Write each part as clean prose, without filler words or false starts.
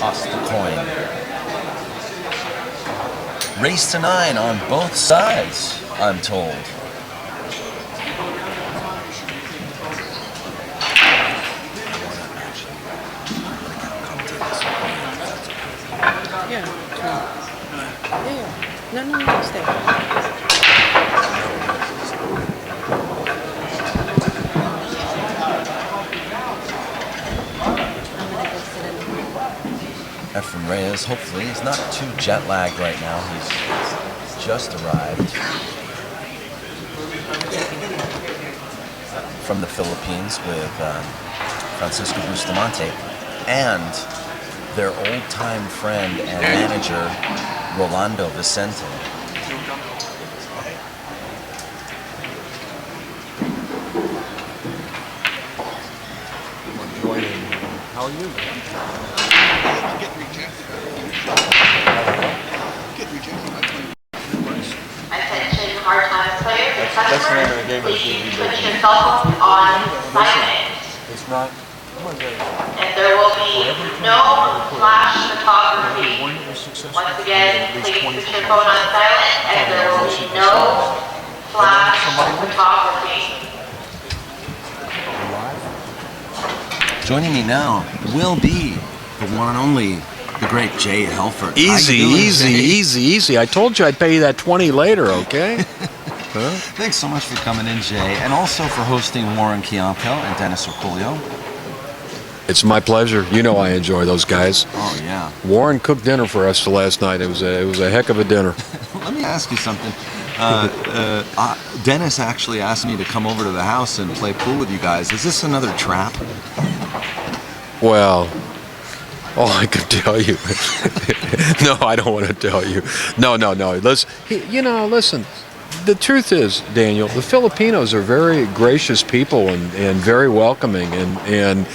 Toss the coin. Race to 9 on both sides, I'm told. Yeah. No, stay. Efren Reyes, hopefully, he's not too jet lagged right now. He's just arrived from the Philippines with Francisco Bustamante and their old-time friend and manager, Rolando Vicente. How are you? Attention hard-time players and customers, please put your cell phones on silent. It's not. And there will be no flash photography. Once again, please put your phone on silent, and there will be no flash photography. Joining me now will be the one and only, the great Jay Helfert. Easy. I told you I'd pay you that 20 later, okay? Huh? Thanks so much for coming in, Jay, and also for hosting Warren Chiampo and Dennis Orculio. It's my pleasure. You know I enjoy those guys. Oh, yeah. Warren cooked dinner for us last night. It was a heck of a dinner. Let me ask you something. Dennis actually asked me to come over to the house and play pool with you guys. Is this another trap? Well, all I can tell you. No, I don't want to tell you. No. Listen. The truth is, Daniel, the Filipinos are very gracious people and very welcoming. And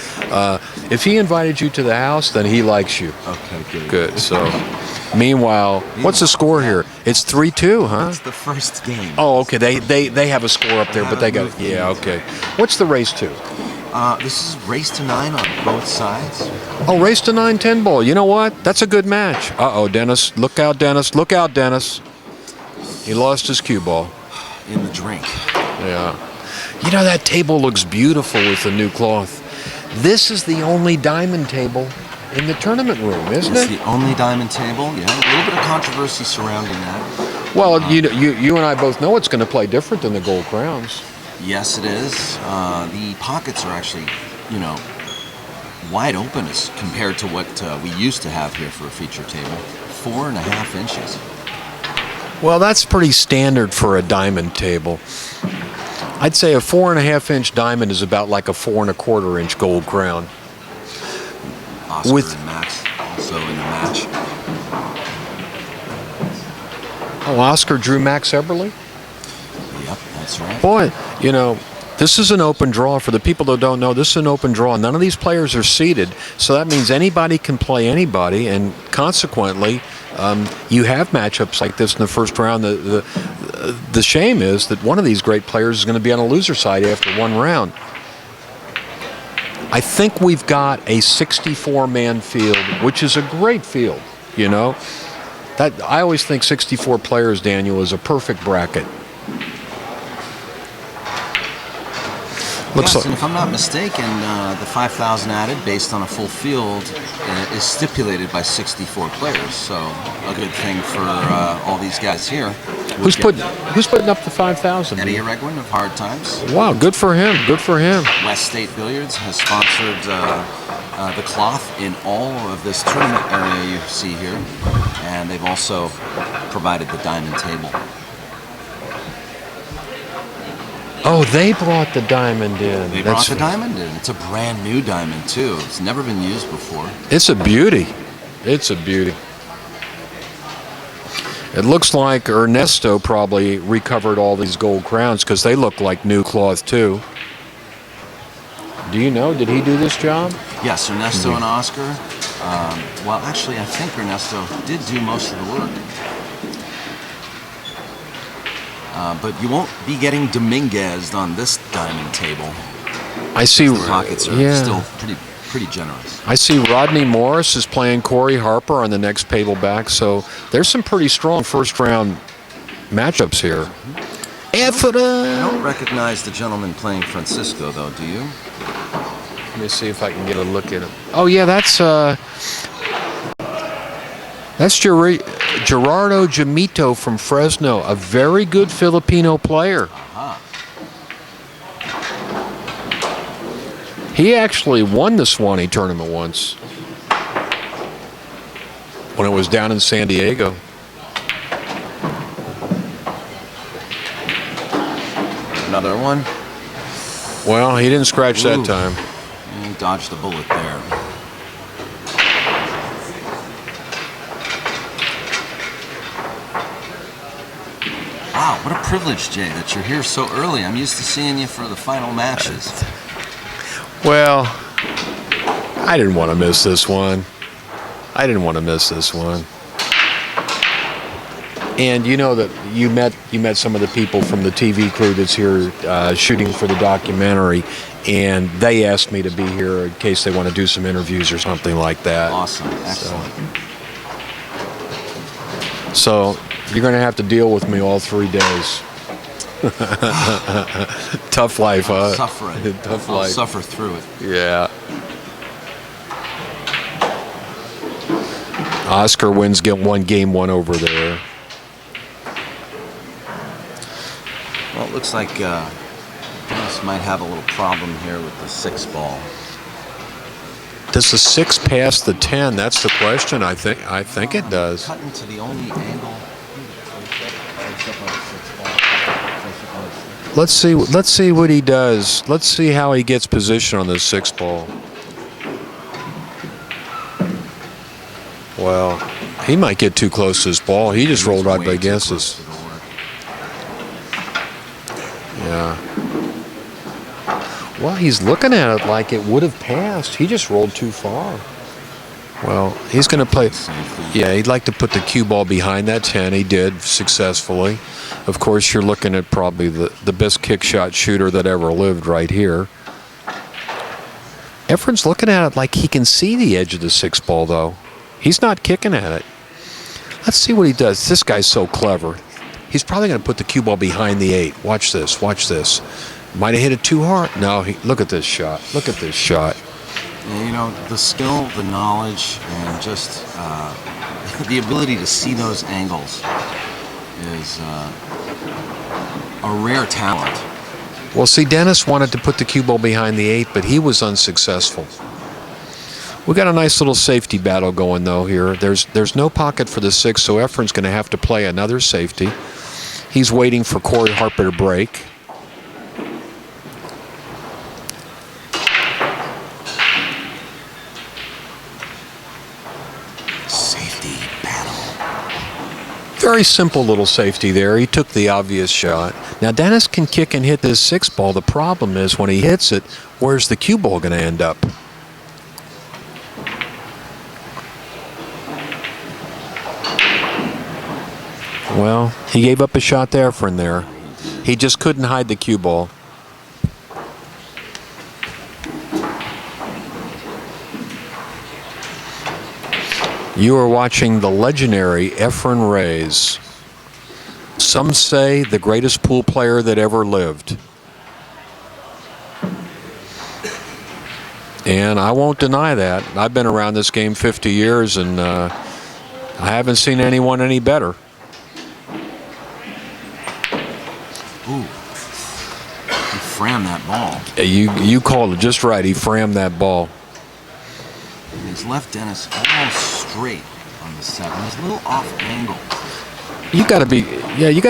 if he invited you to the house, then he likes you. Okay, Good. So, meanwhile, what's the score here? It's 3-2, huh? It's the first game. Oh, okay. They have a score up there, but they got. Yeah, okay. What's the race to? This is race to 9 on both sides. Oh, race to 9-10 ball. You know what? That's a good match. Uh-oh, Dennis. Look out, Dennis. Look out, Dennis. He lost his cue ball. In the drink. Yeah. You know, that table looks beautiful with the new cloth. This is the only diamond table in the tournament room, isn't it? It's the only diamond table, yeah. A little bit of controversy surrounding that. Well, you and I both know it's going to play different than the gold crowns. Yes, it is. The pockets are actually, wide open as compared to what we used to have here for a feature table. 4.5 inches. Well, that's pretty standard for a diamond table. I'd say a 4.5-inch diamond is about like a 4.25-inch gold crown. Oscar and Max also in the match. Oh, Oscar drew Max Eberle? Yep, that's right. Boy, this is an open draw. For the people that don't know, this is an open draw. None of these players are seeded, so that means anybody can play anybody, and consequently, you have matchups like this in the first round. The shame is that one of these great players is going to be on the loser side after one round. I think we've got a 64-man field, which is a great field, That I always think 64 players, Daniel, is a perfect bracket. Yes, and if I'm not mistaken, the 5,000 added based on a full field is stipulated by 64 players. So a good thing for all these guys here. Who's putting up the 5,000? Eddie Aregwin of Hard Times. Wow, good for him. Good for him. West State Billiards has sponsored the cloth in all of this tournament area you see here, and they've also provided the diamond table. Oh, they brought the diamond in. They brought the diamond in. It's a brand new diamond, too. It's never been used before. It's a beauty. It's a beauty. It looks like Ernesto probably recovered all these gold crowns because they look like new cloth, too. Do you know? Did he do this job? Yes, Ernesto and Oscar. Well, actually, I think Ernesto did do most of the work. But you won't be getting Dominguez on this diamond table. I see. The pockets are still pretty generous. I see Rodney Morris is playing Corey Harper on the next table back, so there's some pretty strong first-round matchups here. I don't recognize the gentleman playing Francisco, though, do you? Let me see if I can get a look at him. Oh, yeah, that's Gerardo Jamito from Fresno, a very good Filipino player. He actually won the Swanee tournament once when it was down in San Diego. Another one? Well, he didn't scratch that time. He dodged the bullet there. Wow, what a privilege, Jay, that you're here so early. I'm used to seeing you for the final matches. Well, I didn't want to miss this one. And you know that you met some of the people from the TV crew that's here shooting for the documentary, and they asked me to be here in case they want to do some interviews or something like that. Awesome, excellent. So you're going to have to deal with me all 3 days. Tough life, huh? Suffering. Tough I'll life. suffer through it. Yeah. Oscar wins game one over there. Well, it looks like Dennis might have a little problem here with the 6 ball. Does the 6 pass the 10? That's the question. I think it does. Cutting to the only angle. Let's see what he does. Let's see how he gets position on this 6 ball. Well, he might get too close to his ball. He just rolled right against us. Yeah. Well, he's looking at it like it would have passed. He just rolled too far. Well, he's going to play. Yeah, he'd like to put the cue ball behind that 10. He did successfully. Of course, you're looking at probably the best kick shot shooter that ever lived right here. Efren's looking at it like he can see the edge of the 6 ball, though. He's not kicking at it. Let's see what he does. This guy's so clever. He's probably going to put the cue ball behind the 8. Watch this. Watch this. Might have hit it too hard. No, look at this shot. Look at this shot. Yeah, you know, the skill, the knowledge, and just the ability to see those angles is a rare talent. Well, see, Dennis wanted to put the cue ball behind the 8, but he was unsuccessful. We got a nice little safety battle going, though, here. There's no pocket for the 6, so Efren's going to have to play another safety. He's waiting for Corey Harper to break. Safety battle. Very simple little safety there. He took the obvious shot. Now, Dennis can kick and hit this 6 ball. The problem is when he hits it, where's the cue ball going to end up? Well, he gave up a shot there for in there. He just couldn't hide the cue ball. You are watching the legendary Efren Reyes. Some say the greatest pool player that ever lived. And I won't deny that. I've been around this game 50 years, and I haven't seen anyone any better. Ooh. He frammed that ball. You called it just right. He frammed that ball. He's left Dennis almost straight on the 7. He's a little off angle. You got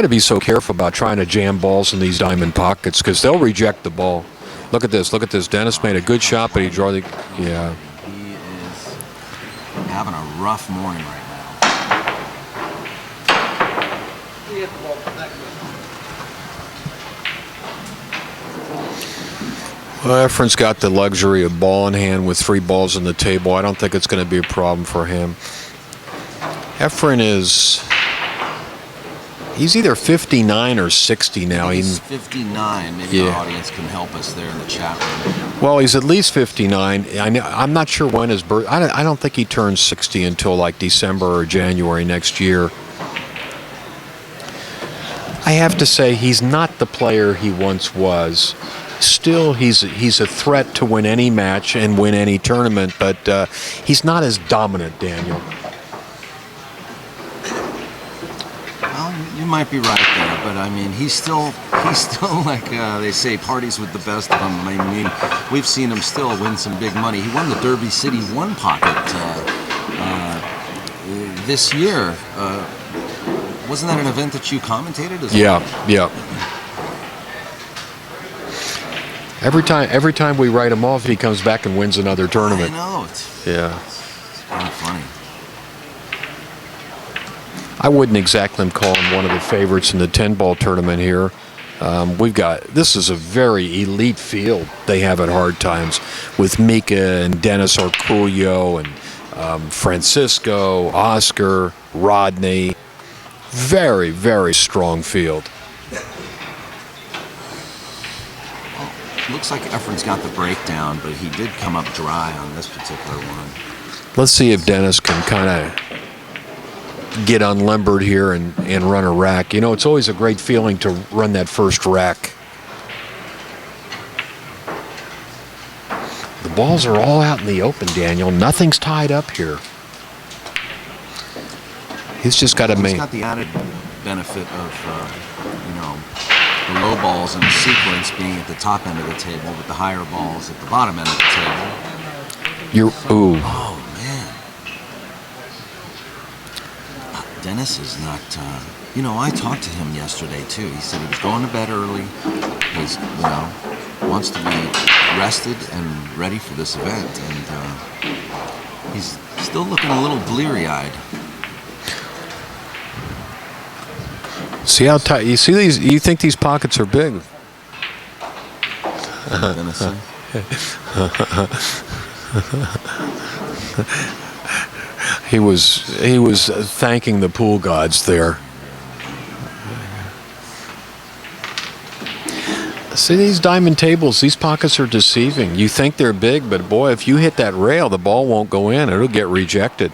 to be so careful about trying to jam balls in these diamond pockets because they'll reject the ball. Look at this. Look at this. Dennis made a good shot, but he drew the. Yeah. He is having a rough morning right now. Well, Efren's got the luxury of ball in hand with 3 balls on the table. I don't think it's going to be a problem for him. Efren is He's either 59 or 60 now. He's 59. Maybe our audience can help us there in the chat room. Well, he's at least 59. I'm not sure when his birth. I don't think he turns 60 until like December or January next year. I have to say he's not the player he once was. Still, he's a threat to win any match and win any tournament, but he's not as dominant, Daniel. Well, you might be right there, but I mean, he's still like they say, parties with the best of them. I mean, we've seen him still win some big money. He won the Derby City One Pocket this year. Wasn't that an event that you commentated as well? Yeah. Every time we write him off, he comes back and wins another tournament. I know. It's kind of funny. I wouldn't exactly call him one of the favorites in the 10-ball tournament here. This is a very elite field they have at Hard Times with Mika and Dennis Orculio and Francisco, Oscar, Rodney. Very, very strong field. Looks like Efren's got the breakdown, but he did come up dry on this particular one. Let's see if Dennis can kind of get unlimbered here and run a rack. You know, it's always a great feeling to run that first rack. The balls are all out in the open, Daniel. Nothing's tied up here. He's just got to make... He's got the added benefit of, the low balls in the sequence being at the top end of the table, with the higher balls at the bottom end of the table. Oh, man. Dennis is not, I talked to him yesterday, too. He said he was going to bed early. He's, wants to be rested and ready for this event. And he's still looking a little bleary-eyed. See how tight? You see these? You think these pockets are big? He was thanking the pool gods there. See these diamond tables? These pockets are deceiving. You think they're big, but boy, if you hit that rail, the ball won't go in. It'll get rejected.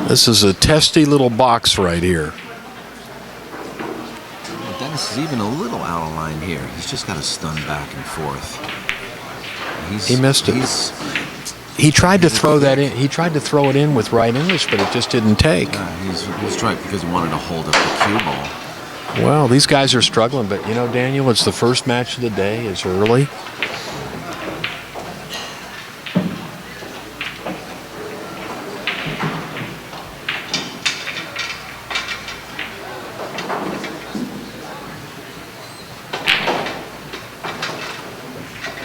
This is a testy little box right here. Dennis is even a little out of line here. He's just got to stun back and forth. He missed it. He tried to throw that in. He tried to throw it in with right English, but it just didn't take. He was trying because he wanted to hold up the cue ball. Well, these guys are struggling, but Daniel, it's the first match of the day. It's early.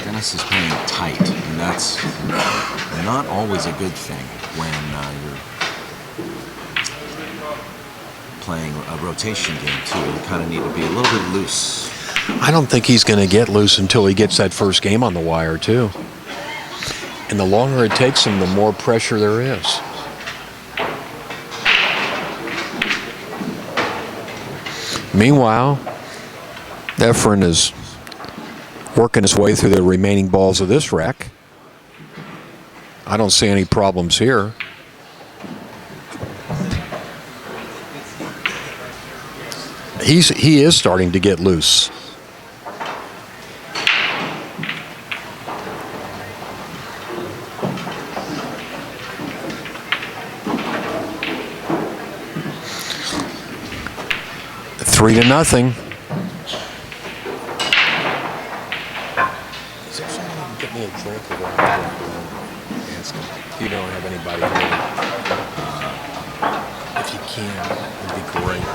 Dennis is playing tight, and that's not always a good thing when you're playing a rotation game, too. You kind of need to be a little bit loose. I don't think he's going to get loose until he gets that first game on the wire, too. And the longer it takes him, the more pressure there is. Meanwhile, Efren is working his way through the remaining balls of this rack. I don't see any problems here. He is starting to get loose. Three to nothing. Get me a drink or ask him if you don't have anybody here. If you can, it would be great.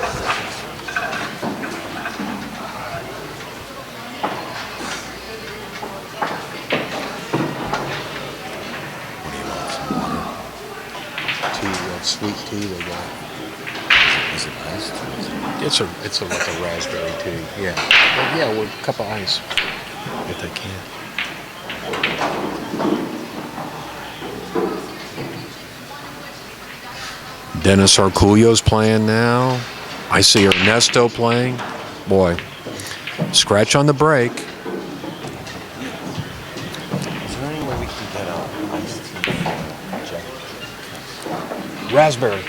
What do you want? Some water? Tea, sweet tea they got. Is it iced? It's like a raspberry tea. Yeah, with a cup of ice if they can. Dennis Arculio's playing now. I see Ernesto playing. Boy, scratch on the break. Is there any way we can get iced tea? Raspberry.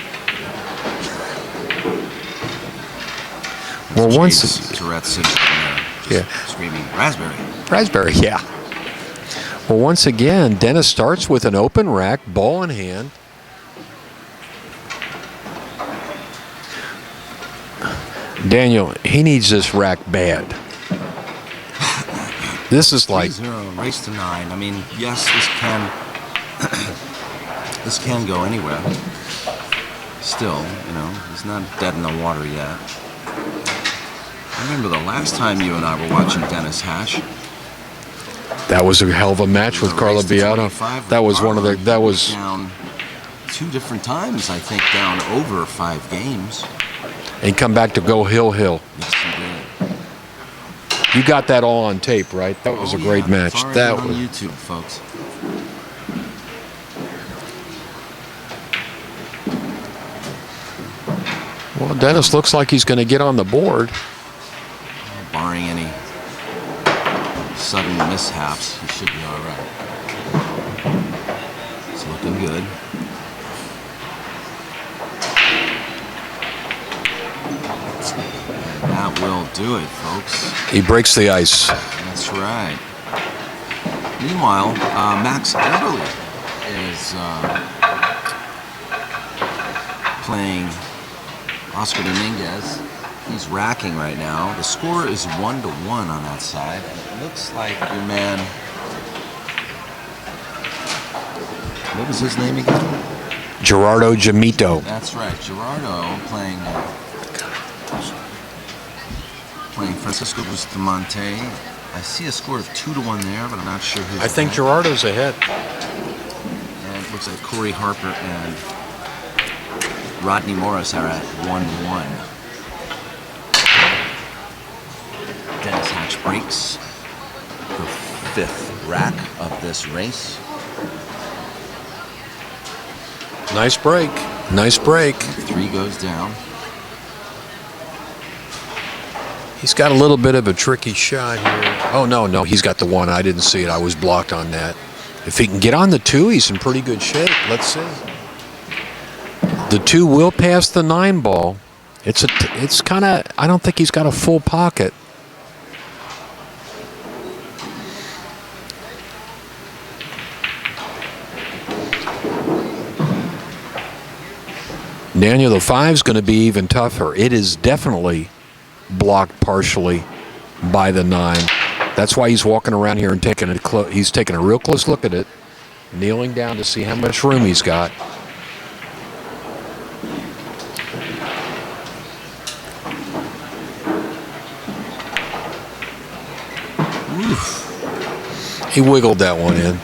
Well, once Tourette's syndrome there, just screaming raspberry. Raspberry, yeah. Well, once again, Dennis starts with an open rack, ball in hand. Daniel, he needs this rack bad. This is like 3-0, race to 9. I mean, yes, this can go anywhere. Still, he's not dead in the water yet. I remember the last time you and I were watching Dennis Hatch. That was a hell of a match with Carlo Beato. That was one of the. That was down 2 different times, I think, down over 5 games. And come back to go hill. Yes, he did. You got that all on tape, right? That was a great match. It's already That on was YouTube, folks. Well, Dennis looks like he's going to get on the board. Barring any sudden mishaps, he should be all right. It's looking good. And that will do it, folks. He breaks the ice. That's right. Meanwhile, Max Eberle is playing Oscar Dominguez. He's racking right now. The score is 1-1 on that side. It looks like your man. What was his name again? Gerardo Jamito. That's right, Gerardo playing Francisco Bustamante. I see a score of 2-1 there, but I'm not sure who's. I think Gerardo's ahead. And it looks like Corey Harper and Rodney Morris are at 1-1. Dennis Hatch breaks the 5th rack of this race. Nice break. Nice break. 3 goes down. He's got a little bit of a tricky shot here. Oh, no, he's got the 1. I didn't see it. I was blocked on that. If he can get on the 2, he's in pretty good shape. Let's see. The 2 will pass the 9 ball. It's kind of, I don't think he's got a full pocket. Daniel, the 5's going to be even tougher. It is definitely blocked partially by the 9. That's why he's walking around here and he's taking a real close look at it, kneeling down to see how much room he's got. Oof. He wiggled that one in.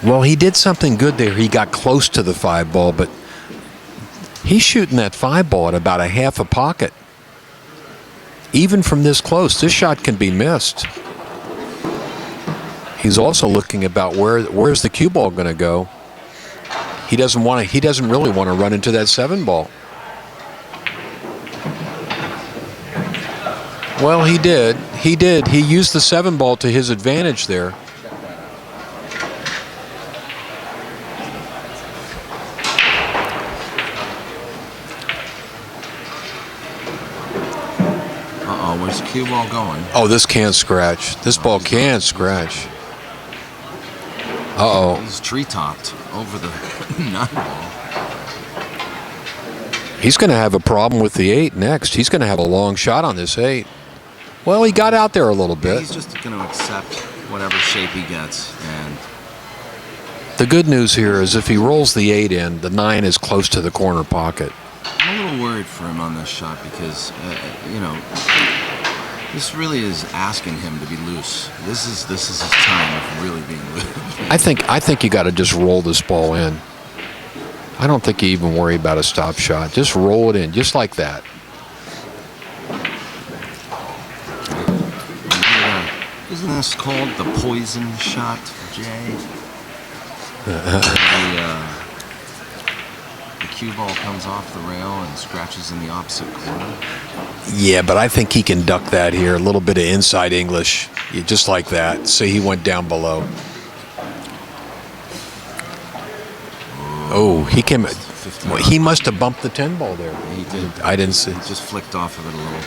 Well, he did something good there. He got close to the 5 ball, but he's shooting that 5 ball at about a half a pocket. Even from this close, this shot can be missed. He's also looking about where's the cue ball going to go. He doesn't really want to run into that 7 ball. Well, he did. He used the 7 ball to his advantage there. Where's the cue ball going? Oh, this can't scratch. This ball can't scratch. Uh-oh. He's tree-topped over the 9 ball. He's going to have a problem with the 8 next. He's going to have a long shot on this 8. Well, he got out there a little bit. He's just going to accept whatever shape he gets. And the good news here is if he rolls the 8 in, the 9 is close to the corner pocket. I'm a little worried for him on this shot because, this really is asking him to be loose. This is his time of really being loose. I think you got to just roll this ball in. I don't think you even worry about a stop shot. Just roll it in, just like that. Isn't this called the poison shot, Jay? cue ball comes off the rail and scratches in the opposite corner. Yeah, but I think he can duck that here. A little bit of inside English, just like that. See, he went down below. Oh, he came. Well, he must have bumped the 10 ball there. He did. I didn't see. He just flicked off of it a little.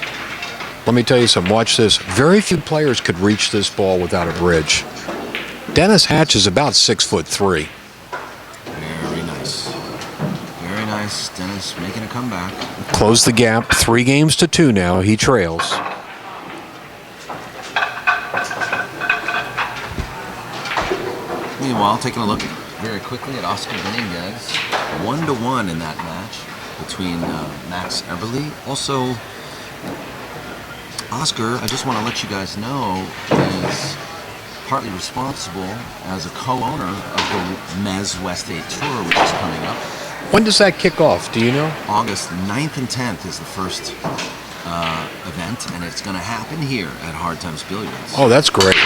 Let me tell you something. Watch this. Very few players could reach this ball without a bridge. Dennis Hatch is about 6'3". Very nice. Very nice. Dennis making a comeback. Close the gap. 3-2 now. He trails. Meanwhile, taking a look very quickly at Oscar Dominguez. 1-1 in that match between Max Eberle. Also, Oscar, I just want to let you guys know, is partly responsible as a co-owner of the Mez West 8 Tour, which is coming up. When does that kick off? Do you know? August 9th and 10th is the first event, and it's going to happen here at Hard Times Billiards. Oh, that's great.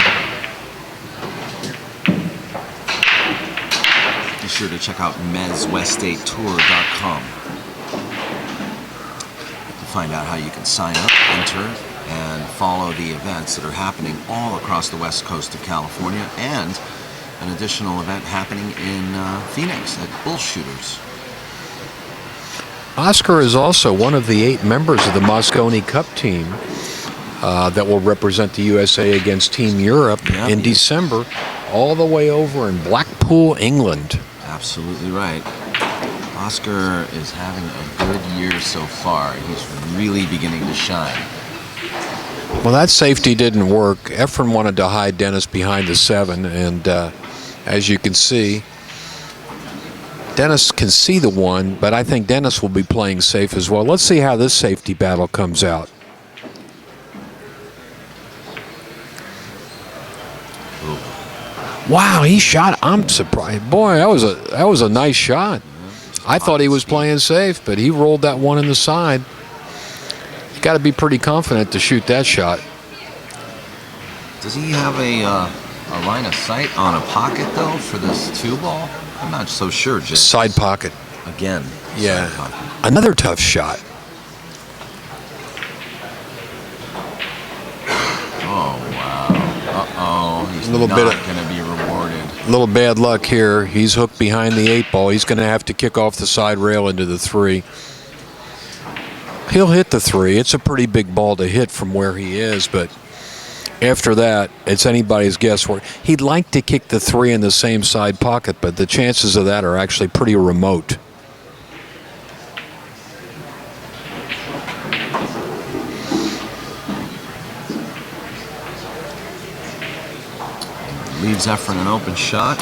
Be sure to check out mezwest8tour.com to find out how you can sign up, enter, and follow the events that are happening all across the west coast of California, and an additional event happening in Phoenix at Busch. Oscar is also one of the 8 members of the Moscone Cup team that will represent the USA against Team Europe in December, all the way over in Blackpool, England. Absolutely right. Oscar is having a good year so far. He's really beginning to shine. Well, that safety didn't work. Efren wanted to hide Dennis behind the 7, and as you can see, Dennis can see the 1, but I think Dennis will be playing safe as well. Let's see how this safety battle comes out. Wow, he shot. I'm surprised. Boy, that was a nice shot. I thought he was playing safe, but he rolled that 1 in the side. You got to be pretty confident to shoot that shot. Does he have a line of sight on a pocket, though, for this 2 ball? I'm not so sure. Just side pocket. Again. Yeah. Side pocket. Another tough shot. Oh, wow. Uh-oh. He's Little not bit going to be rewarded. A little bad luck here. He's hooked behind the 8 ball. He's going to have to kick off the side rail into the 3. He'll hit the 3. It's a pretty big ball to hit from where he is, but after that, it's anybody's guesswork. He'd like to kick the 3 in the same side pocket, but the chances of that are actually pretty remote. Leaves Efren an open shot.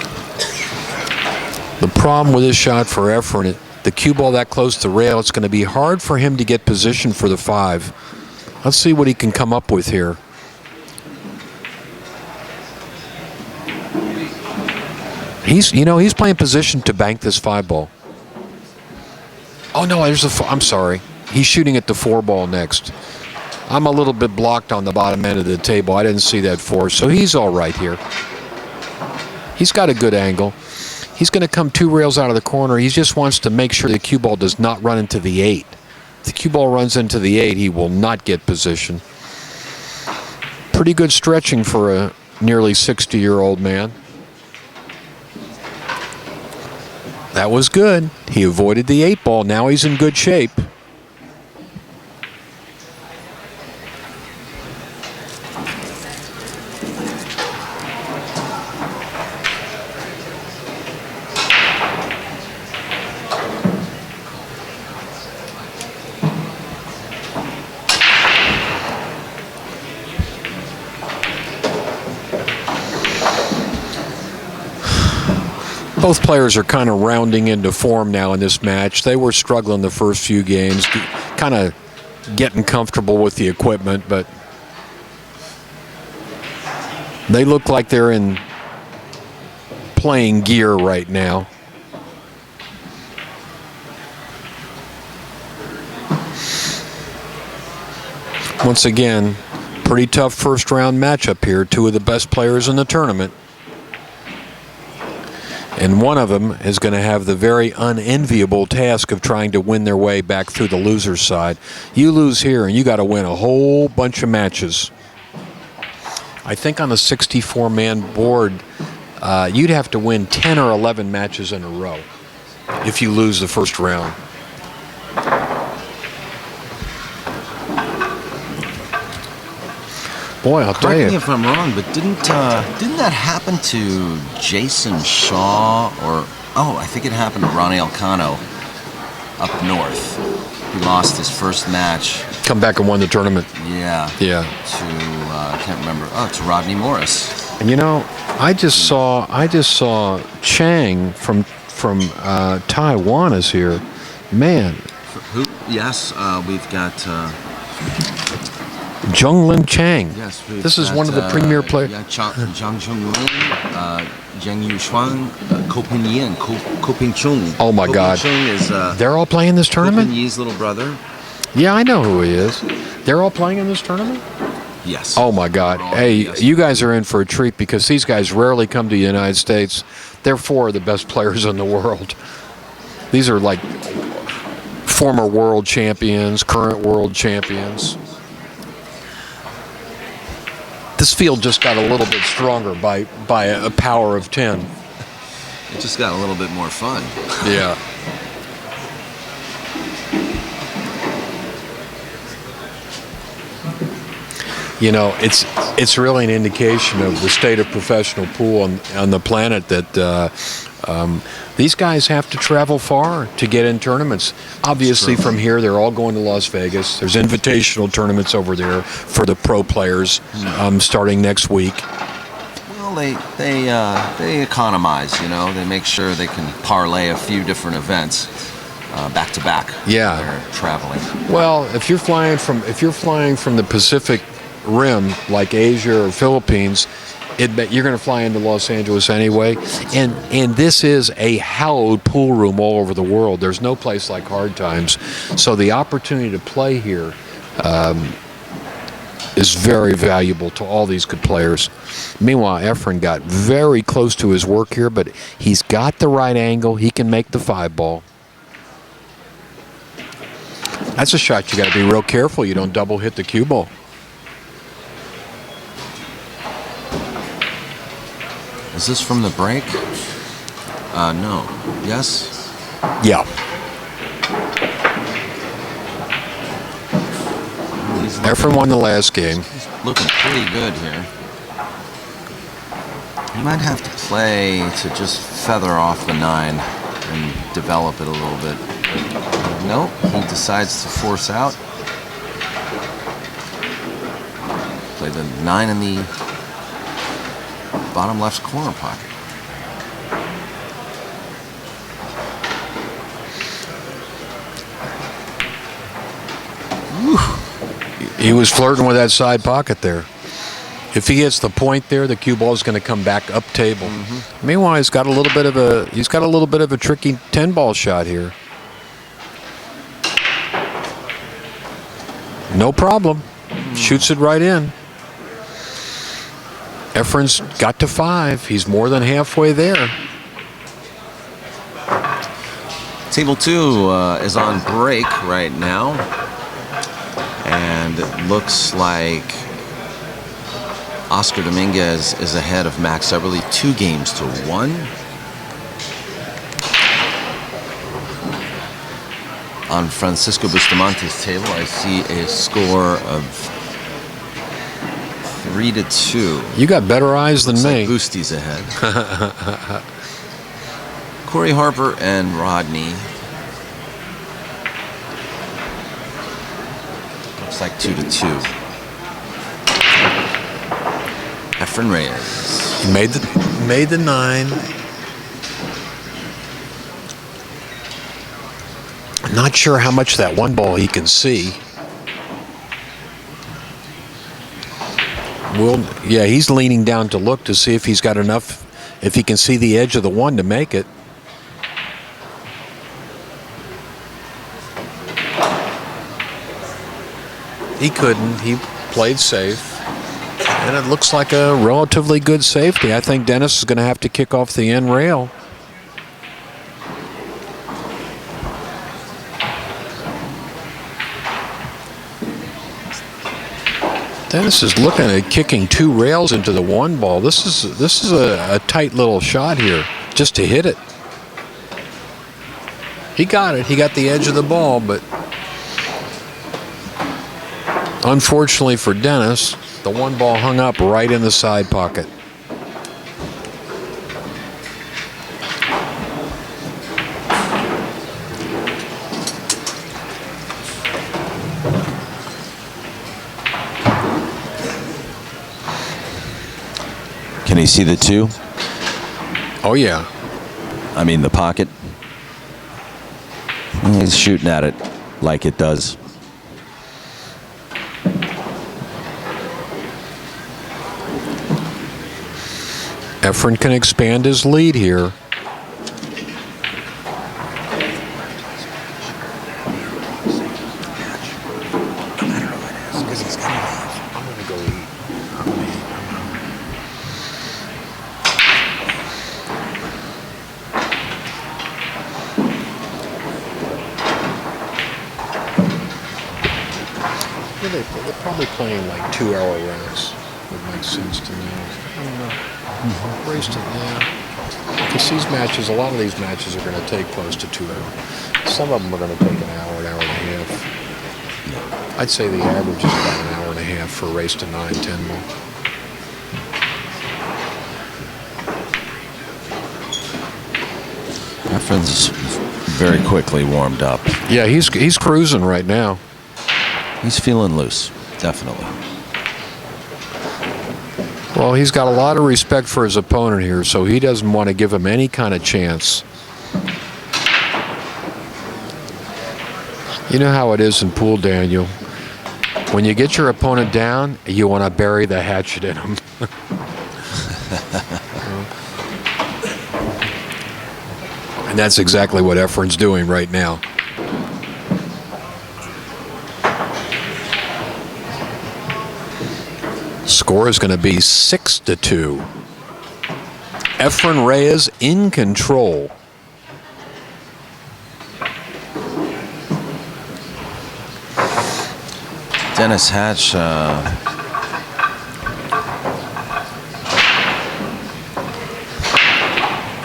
The problem with this shot for Efren, the cue ball that close to the rail, it's going to be hard for him to get position for the 5. Let's see what he can come up with here. He's playing position to bank this 5 ball. Oh no, I'm sorry. He's shooting at the 4 ball next. I'm a little bit blocked on the bottom end of the table. I didn't see that 4, so he's all right here. He's got a good angle. He's going to come 2 rails out of the corner. He just wants to make sure the cue ball does not run into the 8. If the cue ball runs into the 8, he will not get position. Pretty good stretching for a nearly 60-year-old man. That was good. He avoided the 8 ball. Now he's in good shape. Both players are kind of rounding into form now in this match. They were struggling the first few games, kind of getting comfortable with the equipment, but they look like they're in playing gear right now. Once again, pretty tough first round matchup here. 2 of the best players in the tournament. And one of them is going to have the very unenviable task of trying to win their way back through the loser's side. You lose here, and you got to win a whole bunch of matches. I think on a 64-man board, you'd have to win 10 or 11 matches in a row if you lose the first round. Boy, I'll tell Correct me you. if I'm wrong, but didn't that happen to Jason Shaw I think it happened to Ronnie Elcano up north. He lost his first match. Come back and won the tournament. Yeah. Yeah. To I can't remember. To Rodney Morris. And you know, I just saw Chang from Taiwan is here. Man. Who? Yes, we've got. Zhonglin Chang. Yes, this is one of the premier players. Yeah, Zhang Zhonglin, Zhang Yuxuan, Ko Pin Yin, Ko Pin Chung. Oh my God! Ko Pin Chung is they're all playing this tournament. Ko Pin Yi's little brother. Yeah, I know who he is. They're all playing in this tournament. Yes. Oh my God! Hey, you guys are in for a treat because these guys rarely come to the United States. They're 4 of the best players in the world. These are like former world champions, current world champions. This field just got a little bit stronger by a power of 10. It just got a little bit more fun. Yeah. You know, it's really an indication of the state of professional pool on the planet that these guys have to travel far to get in tournaments. Obviously, from here, they're all going to Las Vegas. There's invitational tournaments over there for the pro players starting next week. Well, they economize. You know, they make sure they can parlay a few different events back to back. Yeah, they're traveling. Well, if you're flying from the Pacific Rim, like Asia or Philippines, you're going to fly into Los Angeles anyway, and this is a hallowed pool room all over the world. There's no place like Hard Times, so the opportunity to play here is very valuable to all these good players. Meanwhile, Efren got very close to his work here, but he's got the right angle. He can make the 5-ball. That's a shot you got to be real careful you don't double hit the cue ball. Is this from the break? No. Yes? Yeah. Efren won the last game. He's looking pretty good here. He might have to play to just feather off the 9 and develop it a little bit. Nope, he decides to force out. Play the 9 in the bottom left corner pocket. Whew. He was flirting with that side pocket there. If he hits the point there, the cue ball is going to come back up table. Mm-hmm. Meanwhile, he's got a little bit of a tricky 10-ball shot here. No problem. Shoots it right in. Efren's got to 5. He's more than halfway there. Table 2 is on break right now. And it looks like Oscar Dominguez is ahead of Max Eberle 2 games to 1. On Francisco Bustamante's table, I see a score of 3-2. You got better eyes than me. Like Busti's ahead. Corey Harper and Rodney. Looks like 2-2. Efren Reyes. He made the 9. Not sure how much that 1 ball he can see. Well, yeah, he's leaning down to look to see if he's got enough, if he can see the edge of the 1 to make it. He couldn't. He played safe. And it looks like a relatively good safety. I think Dennis is going to have to kick off the end rail. Dennis is looking at kicking 2 rails into the 1 ball. This is a tight little shot here, just to hit it. He got it. He got the edge of the ball, but unfortunately for Dennis, the 1 ball hung up right in the side pocket. Can you see the 2? Oh, yeah. I mean, the pocket. He's shooting at it like it does. Efren can expand his lead here. They're probably playing like 2-hour rounds. Would make sense to me. I don't know. Race to because these matches, a lot of these matches are going to take close to 2 hours. Some of them are going to take an hour and a half. I'd say the average is about an hour and a half for a race to 9-10 ball. Efren's very quickly warmed up. Yeah, he's cruising right now. He's feeling loose, definitely. Well, he's got a lot of respect for his opponent here, so he doesn't want to give him any kind of chance. You know how it is in pool, Daniel. When you get your opponent down, you want to bury the hatchet in him. And that's exactly what Efren's doing right now. Score is going to be 6-2. Efren Reyes in control. Dennis Hatch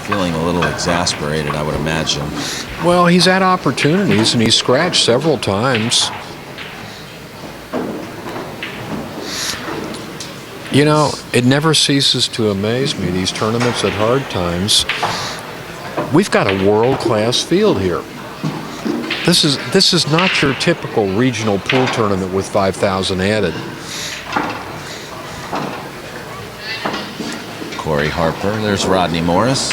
feeling a little exasperated, I would imagine. Well, he's had opportunities, and he's scratched several times. You know, it never ceases to amaze me, these tournaments at hard times. We've got a world-class field here. This is not your typical regional pool tournament with 5,000 added. Corey Harper, there's Rodney Morris.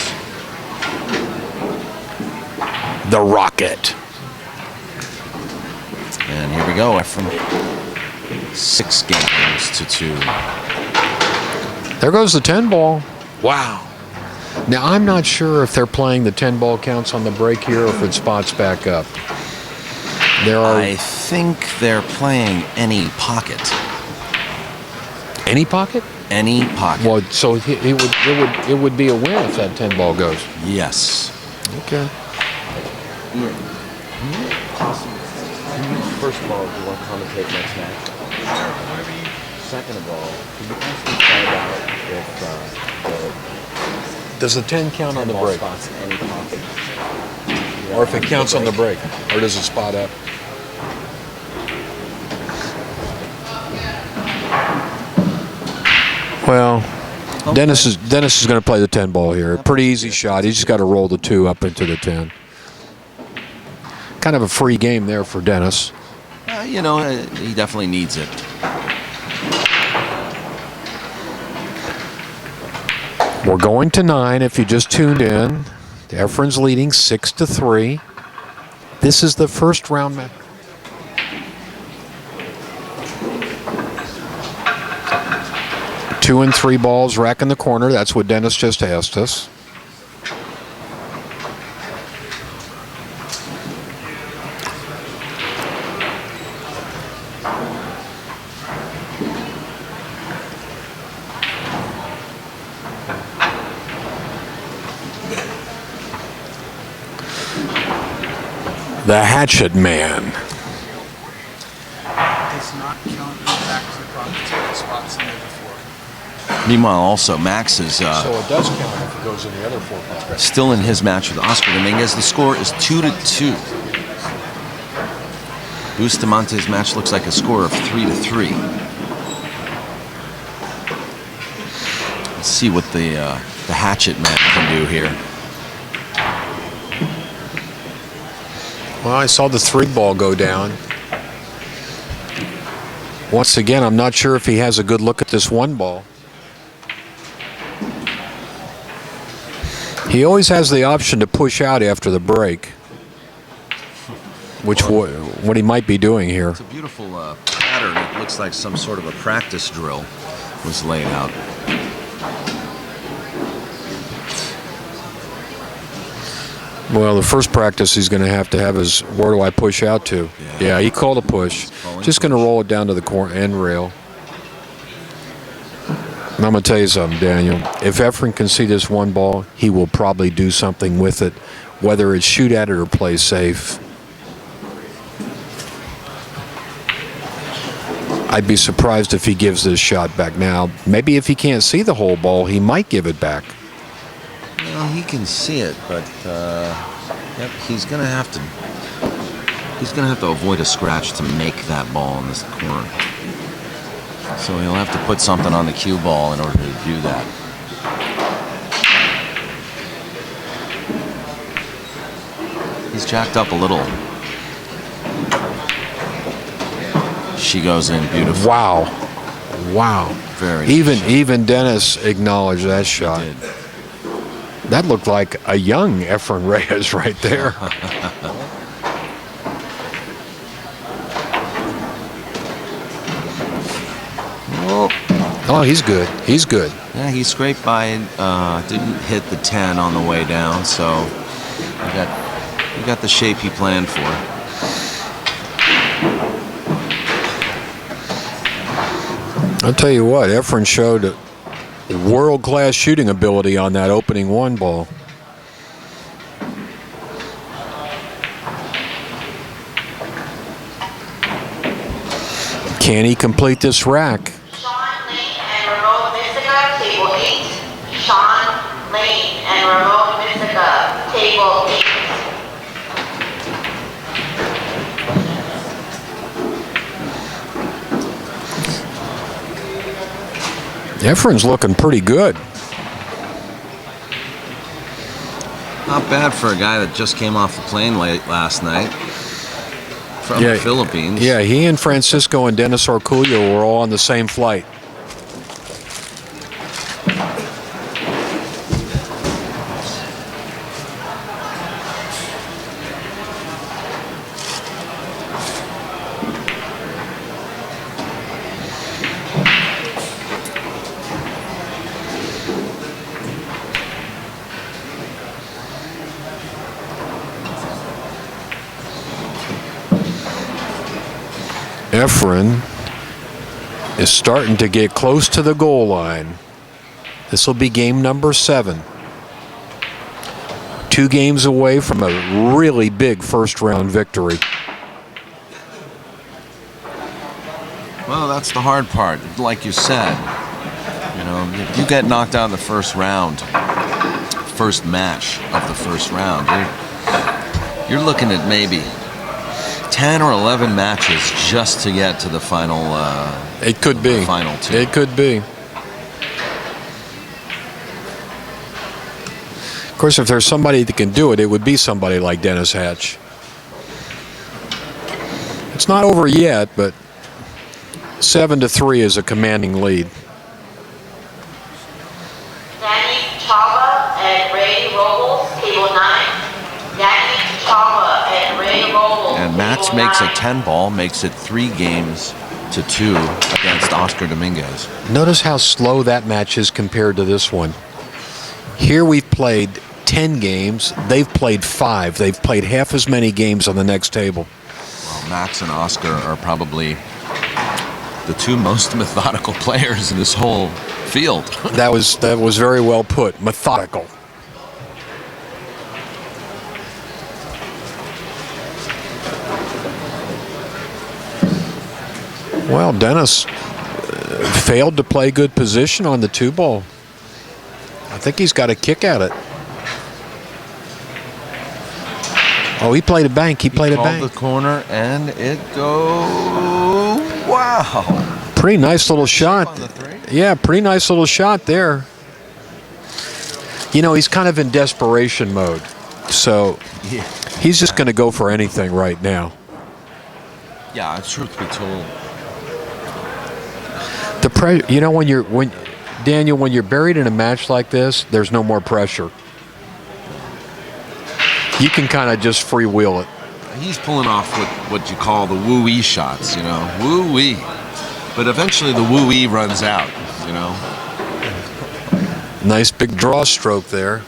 The Rocket. And here we go, Efren. 6 games to 2. There goes the 10 ball. Wow. Now, I'm not sure if they're playing the 10 ball counts on the break here or if it spots back up. I think they're playing any pocket. Any pocket? Any pocket. Well, so it would be a win if that 10 ball goes. Yes. Okay. Ian, first of all, do you want to commentate next match? Second of all, can you possibly find out if Does the 10 count on the break? spots any pocket? Or if it counts on the break? Or does it spot up? Well, Okay. Dennis is going to play the 10 ball here. Pretty easy shot. He's just got to roll the 2 up into the 10. Kind of a free game there for Dennis. You know, he definitely needs it. We're going to 9 if you just tuned in. Efren's leading 6-3. This is the first round match. Two and 3 balls rack in the corner. That's what Dennis just asked us. The Hatchetman. Does not count back to the pocket. Meanwhile, also, Max is So it does count if it goes in the other 4 pots. still in his match with Oscar Dominguez. The score is 2-2. Bustamante's match looks like a score of 3-3. Let's see what the Hatchetman can do here. Well, I saw the 3-ball go down. Once again, I'm not sure if he has a good look at this 1-ball. He always has the option to push out after the break, which what he might be doing here. It's a beautiful pattern. It looks like some sort of a practice drill was laid out. Well, the first practice he's going to have is, where do I push out to? Yeah, he called a push. Just going to roll it down to the corner end rail. And I'm going to tell you something, Daniel. If Efren can see this 1-ball, he will probably do something with it, whether it's shoot at it or play safe. I'd be surprised if he gives this shot back now. Maybe if he can't see the whole ball, he might give it back. Well, he can see it, but yep, he's gonna have to avoid a scratch to make that ball in this corner. So he'll have to put something on the cue ball in order to do that. He's jacked up a little. She goes in beautiful. Wow. Wow. Very Even Dennis acknowledged that shot. did. That looked like a young Efren Reyes right there. Oh, he's good. He's good. Yeah, he scraped by. Didn't hit the 10 on the way down, so he got the shape he planned for. I'll tell you what, Efren showed world-class shooting ability on that opening 1-ball. Can he complete this rack? Sean Lane and Ramon Mystiga, table 8. Sean Lane and Ramon Mystiga, table 8. Efren's looking pretty good. Not bad for a guy that just came off the plane late last night from the Philippines. Yeah, he and Francisco and Dennis Orcullo were all on the same flight. Efren is starting to get close to the goal line. This will be game number 7. 2 games away from a really big first-round victory. Well, that's the hard part. Like you said, you know, if you get knocked out in the first round, first match of the first round, you're looking at maybe 10 or 11 matches just to get to the final. It could be. Final 2. It could be. Of course, if there's somebody that can do it, it would be somebody like Dennis Hatch. It's not over yet, but 7-3 is a commanding lead. Danny Chaba and Ray Robles, table 9. Danny Chaba and Ray Robles. And Max table makes a 9. 10-ball, makes it 3 games to 2 against Oscar Dominguez. Notice how slow that match is compared to this one. Here we've played 10 games. They've played 5. They've played half as many games on the next table. Well, Max and Oscar are probably the 2 most methodical players in this whole field. That was very well put. Methodical. Well, Dennis failed to play good position on the 2-ball. I think he's got a kick at it. Oh, he played a bank. He played a bank. Called the corner, and it goes. Wow. Pretty nice little shot. Yeah, pretty nice little shot there. You know, he's kind of in desperation mode. So he's just going to go for anything right now. Yeah, truth be told. You know, Daniel, when you're buried in a match like this, there's no more pressure. You can kind of just freewheel it. He's pulling off what you call the woo-wee shots, you know, woo-wee. But eventually the woo-wee runs out, you know. Nice big draw stroke there.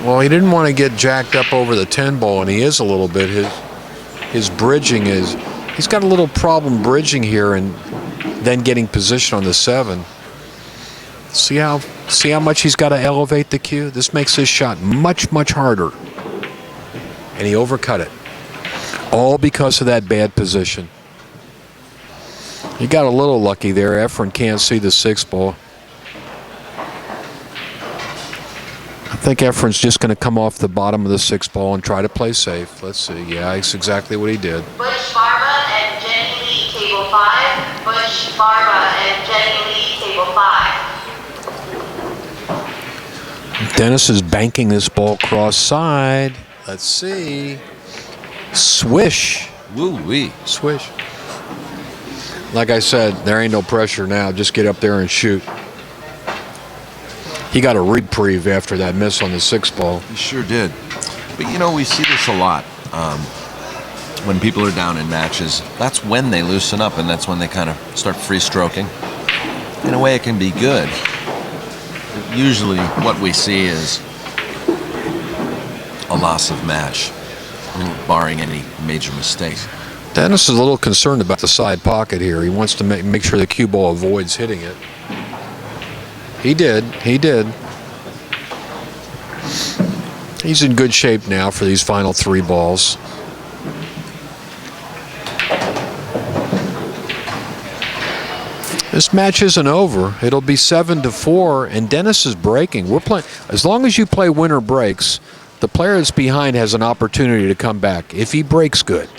Well, he didn't want to get jacked up over the 10-ball, and he is a little bit. His bridging is, he's got a little problem bridging here and then getting position on the 7. See how much he's got to elevate the cue? This makes his shot much, much harder. And he overcut it. All because of that bad position. He got a little lucky there. Efren can't see the 6-ball. I think Efren's just going to come off the bottom of the 6-ball and try to play safe. Let's see. Yeah, that's exactly what he did. Busch Barba and Jenny Lee, table 5. Busch Barba and Jenny Lee, table 5. Dennis is banking this ball cross side. Let's see. Swish. Woo-wee. Swish. Like I said, there ain't no pressure now. Just get up there and shoot. He got a reprieve after that miss on the 6-ball. He sure did. But, you know, we see this a lot. When people are down in matches, that's when they loosen up, and that's when they kind of start free stroking. In a way, it can be good. Usually what we see is a loss of match, barring any major mistakes. Dennis is a little concerned about the side pocket here. He wants to make sure the cue ball avoids hitting it. He did. He did. He's in good shape now for these final 3 balls. This match isn't over. It'll be 7-4, and Dennis is breaking. We're playing. As long as you play winner breaks, the player that's behind has an opportunity to come back if he breaks good.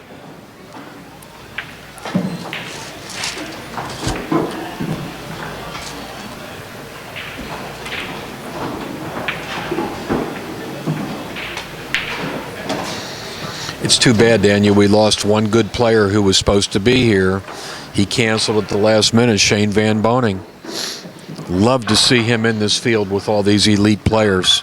It's too bad, Daniel. We lost one good player who was supposed to be here. He canceled at the last minute, Shane Van Boning. Love to see him in this field with all these elite players.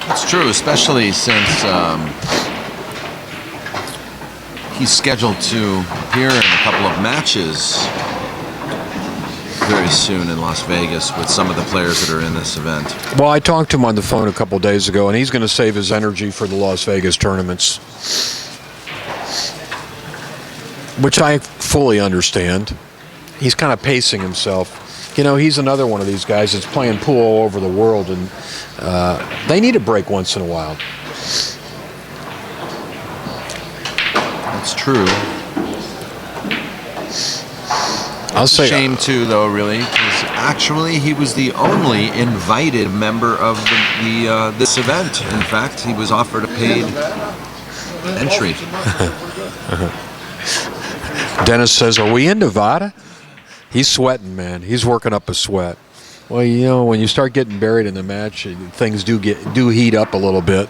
It's true, especially since he's scheduled to appear in a couple of matches very soon in Las Vegas with some of the players that are in this event. Well, I talked to him on the phone a couple days ago, and he's going to save his energy for the Las Vegas tournaments, which I fully understand. He's kind of pacing himself. You know, he's another one of these guys that's playing pool all over the world, and they need a break once in a while. That's true. I'll say shame too, though, really, because actually he was the only invited member of this event. In fact, he was offered a paid entry. Dennis says, "Are we in Nevada?" He's sweating, man. He's working up a sweat. Well, you know, when you start getting buried in the match, things do heat up a little bit.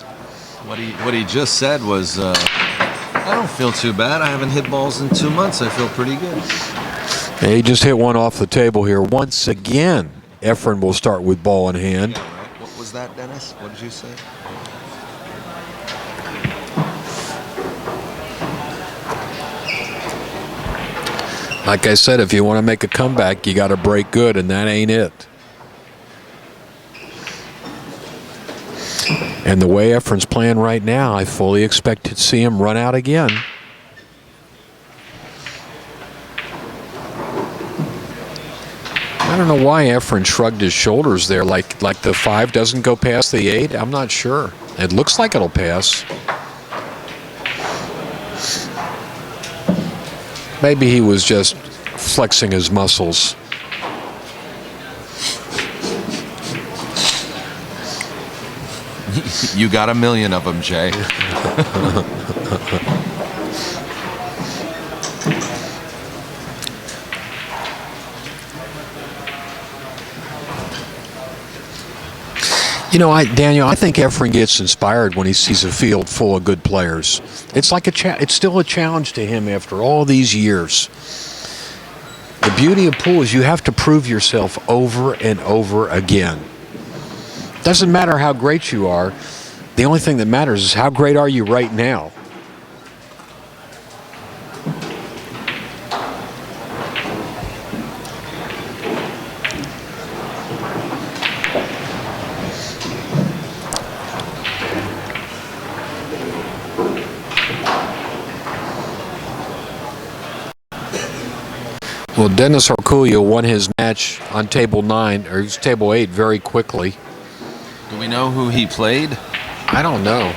What he just said was, "I don't feel too bad. I haven't hit balls in 2 months. I feel pretty good." And he just hit one off the table here. Once again, Efren will start with ball in hand. Yeah, right. What was that, Dennis? What did you say? Like I said, if you want to make a comeback, you got to break good, and that ain't it. And the way Efren's playing right now, I fully expect to see him run out again. I don't know why Efren shrugged his shoulders there, like the 5 doesn't go past the 8. I'm not sure. It looks like it'll pass. Maybe he was just flexing his muscles. You got a million of them, Jay. You know, Daniel, I think Efren gets inspired when he sees a field full of good players. It's like it's still a challenge to him after all these years. The beauty of pool is you have to prove yourself over and over again. Doesn't matter how great you are. The only thing that matters is how great are you right now. Well, Dennis Arculia won his match on table 9, or table 8, very quickly. Do we know who he played? I don't know.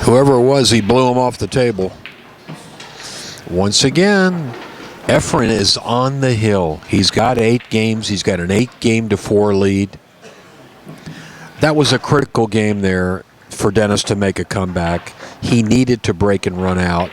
Whoever it was, he blew him off the table. Once again, Efren is on the hill. He's got 8 games. He's got an 8-game-to-4 lead. That was a critical game there for Dennis to make a comeback. He needed to break and run out.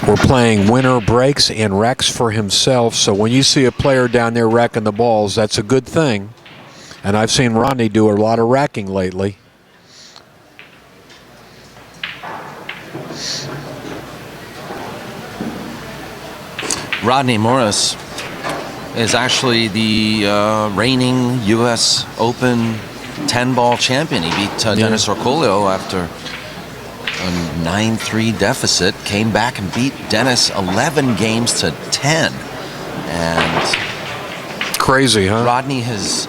We're playing winner breaks and wrecks for himself, so when you see a player down there wrecking the balls, that's a good thing. And I've seen Rodney do a lot of racking lately. Rodney Morris is actually the reigning U.S. Open 10-ball champion. He beat Dennis Arculia after a 9-3 deficit, came back and beat Dennis 11 games to 10. And crazy, huh? Rodney has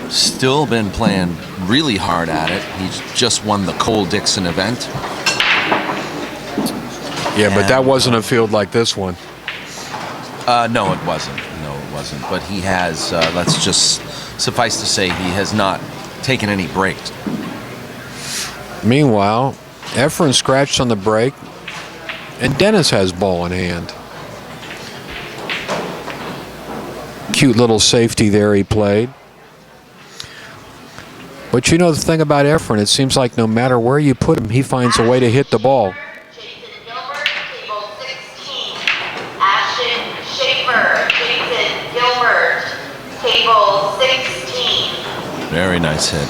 still been playing really hard at it. He's just won the Cole Dixon event. Yeah, but that wasn't a field like this one. No, it wasn't. No, it wasn't. But he has, let's just suffice to say, he has not taken any breaks. Meanwhile, Efren scratched on the break, and Dennis has ball in hand. Cute little safety there he played. But you know the thing about Efren, it seems like no matter where you put him, he finds a way to hit the ball. Table 16. Very nice hit.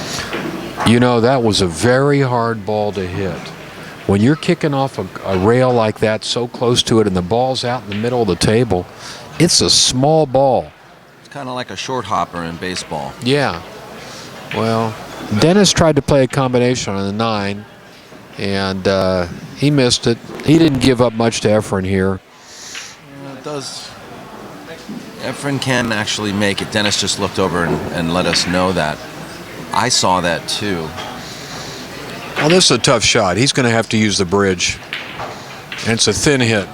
You know, that was a very hard ball to hit. When you're kicking off a rail like that so close to it and the ball's out in the middle of the table, it's a small ball. It's kind of like a short hopper in baseball. Yeah. Well, Dennis tried to play a combination on the 9, and he missed it. He didn't give up much to Efren here. It does. Efren can actually make it. Dennis just looked over and let us know that. I saw that too. Well, this is a tough shot. He's going to have to use the bridge. And it's a thin hit.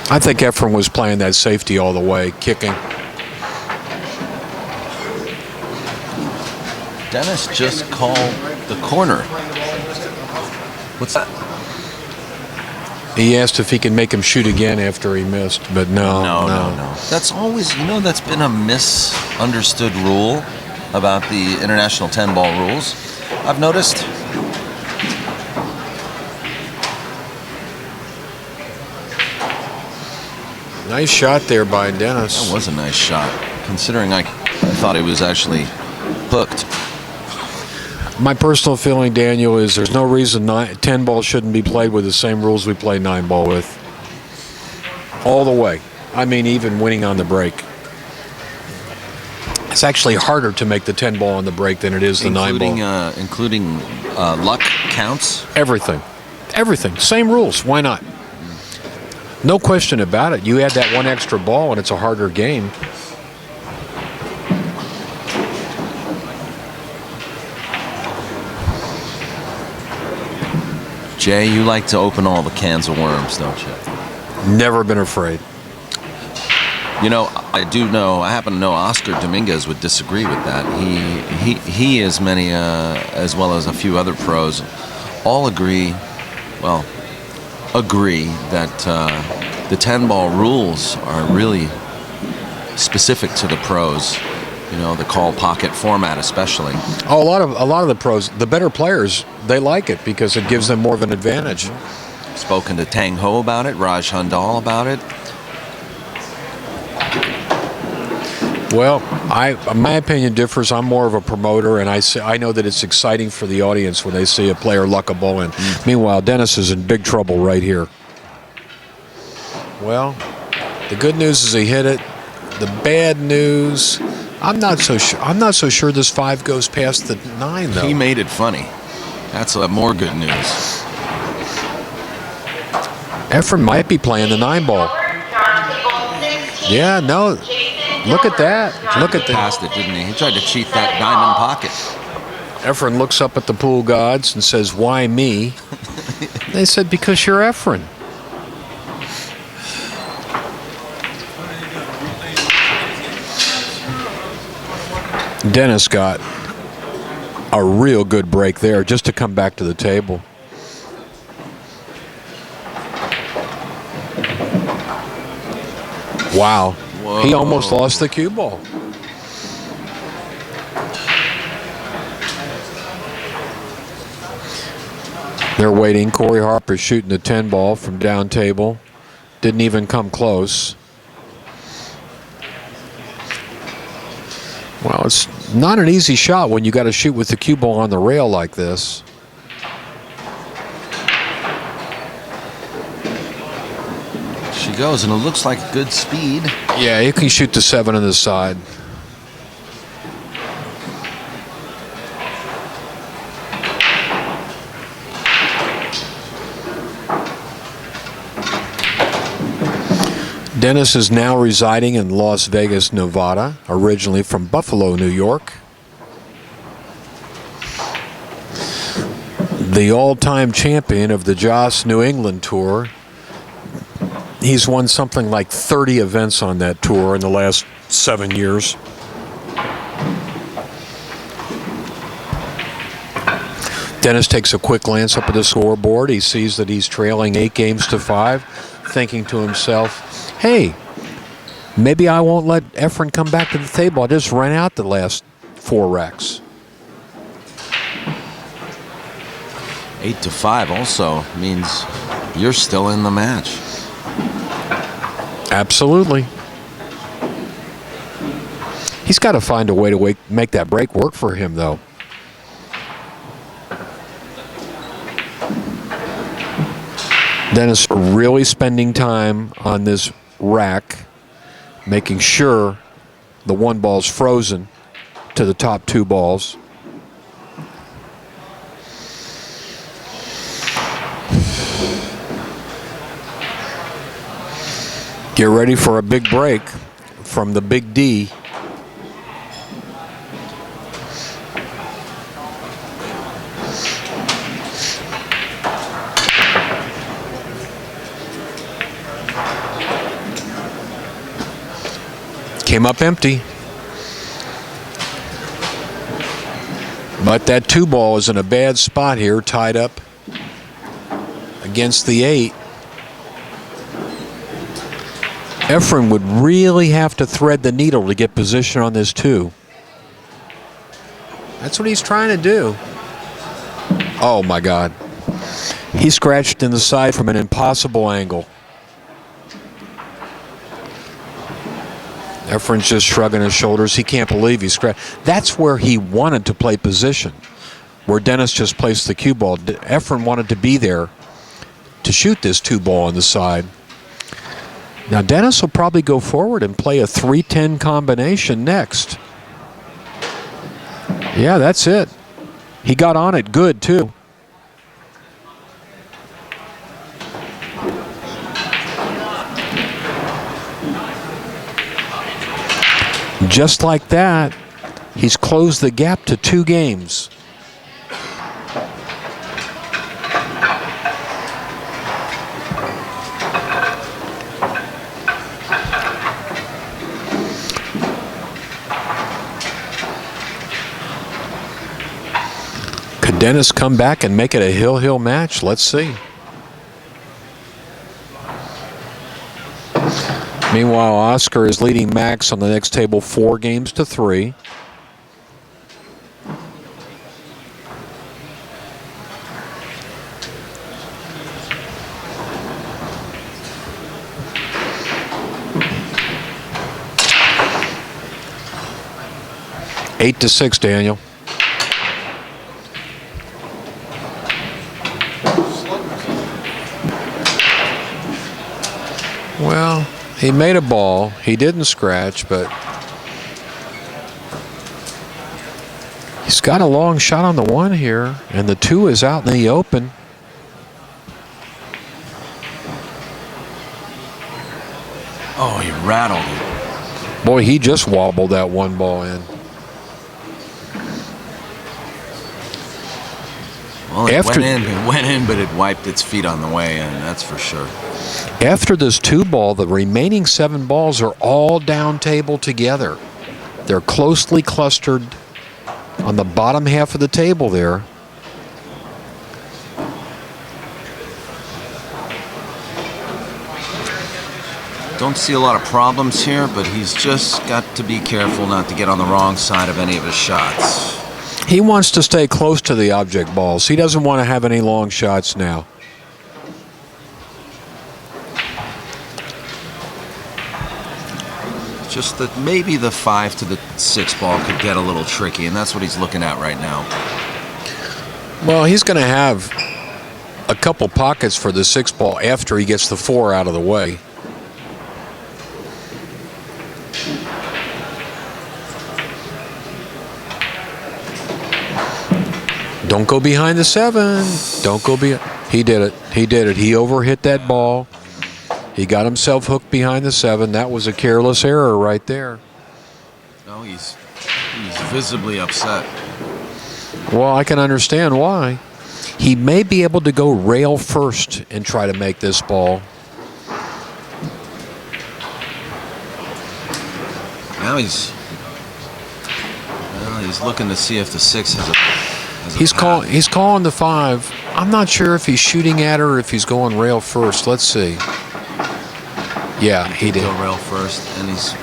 I think Efren was playing that safety all the way, kicking. Dennis just called the corner. What's that? He asked if he can make him shoot again after he missed, but no. That's always, that's been a misunderstood rule about the international 10-ball rules. I've noticed. Nice shot there by Dennis. That was a nice shot, considering I thought it was actually hooked. My personal feeling, Daniel, is there's no reason 10 ball shouldn't be played with the same rules we play 9 ball with. All the way. I mean, even winning on the break. It's actually harder to make the 10 ball on the break than it is the 9 ball. Including luck counts? Everything. Everything. Same rules. Why not? No question about it. You add that one extra ball and it's a harder game. Jay, you like to open all the cans of worms, don't you? Never been afraid. You know, I happen to know Oscar Dominguez would disagree with that. He as many, as well as a few other pros, all agree that the 10-ball rules are really specific to the pros. You know, the call pocket format especially. Oh, a lot of the pros, the better players, they like it because it gives them more of an advantage. Spoken to Tang Ho about it, Raj Handal about it. Well, my opinion differs. I'm more of a promoter, and I know that it's exciting for the audience when they see a player luck a ball in. Meanwhile, Dennis is in big trouble right here. Well, the good news is he hit it. The bad news, I'm not so sure this 5 goes past the 9 though. He made it funny. That's more good news. Efren might be playing the 9 ball. Yeah, no. Look at that. Look at that. Passed it, didn't he? He tried to cheat that diamond pocket. Efren looks up at the pool gods and says, "Why me?" They said, "Because you're Efren." Dennis got a real good break there just to come back to the table. Wow. Whoa. He almost lost the cue ball. They're waiting. Corey Harper's shooting the 10 ball from down table. Didn't even come close. Well, it's not an easy shot when you got to shoot with the cue ball on the rail like this. She goes, and it looks like good speed. Yeah, you can shoot the 7 on the side. Dennis is now residing in Las Vegas, Nevada, originally from Buffalo, New York. The all-time champion of the Joss New England Tour. He's won something like 30 events on that tour in the last 7 years. Dennis takes a quick glance up at the scoreboard. He sees that he's trailing 8 games to 5, thinking to himself, hey, maybe I won't let Efren come back to the table. I just ran out the last 4 racks. 8 to 5 also means you're still in the match. Absolutely. He's got to find a way to make that break work for him, though. Dennis really spending time on this rack, making sure the 1 ball's frozen to the top 2 balls. Get ready for a big break from the Big D. Came up empty. But that 2 ball is in a bad spot here, tied up against the 8. Efren would really have to thread the needle to get position on this 2. That's what he's trying to do. Oh my God. He scratched in the side from an impossible angle. Efren's just shrugging his shoulders. He can't believe he scratched. That's where he wanted to play position. where Dennis just placed the cue ball. Efren wanted to be there to shoot this 2-ball on the side. Now Dennis will probably go forward and play a 3-10 combination next. Yeah, that's it. He got on it good too. Just like that, he's closed the gap to 2 games. Could Dennis come back and make it a hill match? Let's see. Meanwhile, Oscar is leading Max on the next table 4-3. Eight to 6, Daniel. Well, he made a ball. He didn't scratch, but he's got a long shot on the 1 here, and the 2 is out in the open. Oh, he rattled it. Boy, he just wobbled that 1 ball in. Well, it went in, but it wiped its feet on the way in, that's for sure. After this 2-ball, the remaining 7 balls are all down table together. They're closely clustered on the bottom half of the table there. Don't see a lot of problems here, but he's just got to be careful not to get on the wrong side of any of his shots. He wants to stay close to the object balls. He doesn't want to have any long shots now. Just that maybe the 5 to the 6 ball could get a little tricky, and that's what he's looking at right now. Well, he's going to have a couple pockets for the 6 ball after he gets the 4 out of the way. Don't go behind the 7. Don't go behind. He did it. He did it. He overhit that ball. He got himself hooked behind the 7. That was a careless error right there. No, he's visibly upset. Well, I can understand why. He may be able to go rail first and try to make this ball. Now he's looking to see if the 6 has a. He's calling the 5. I'm not sure if he's shooting at her or if he's going rail first. Let's see. Yeah, he did. Go rail first, and he's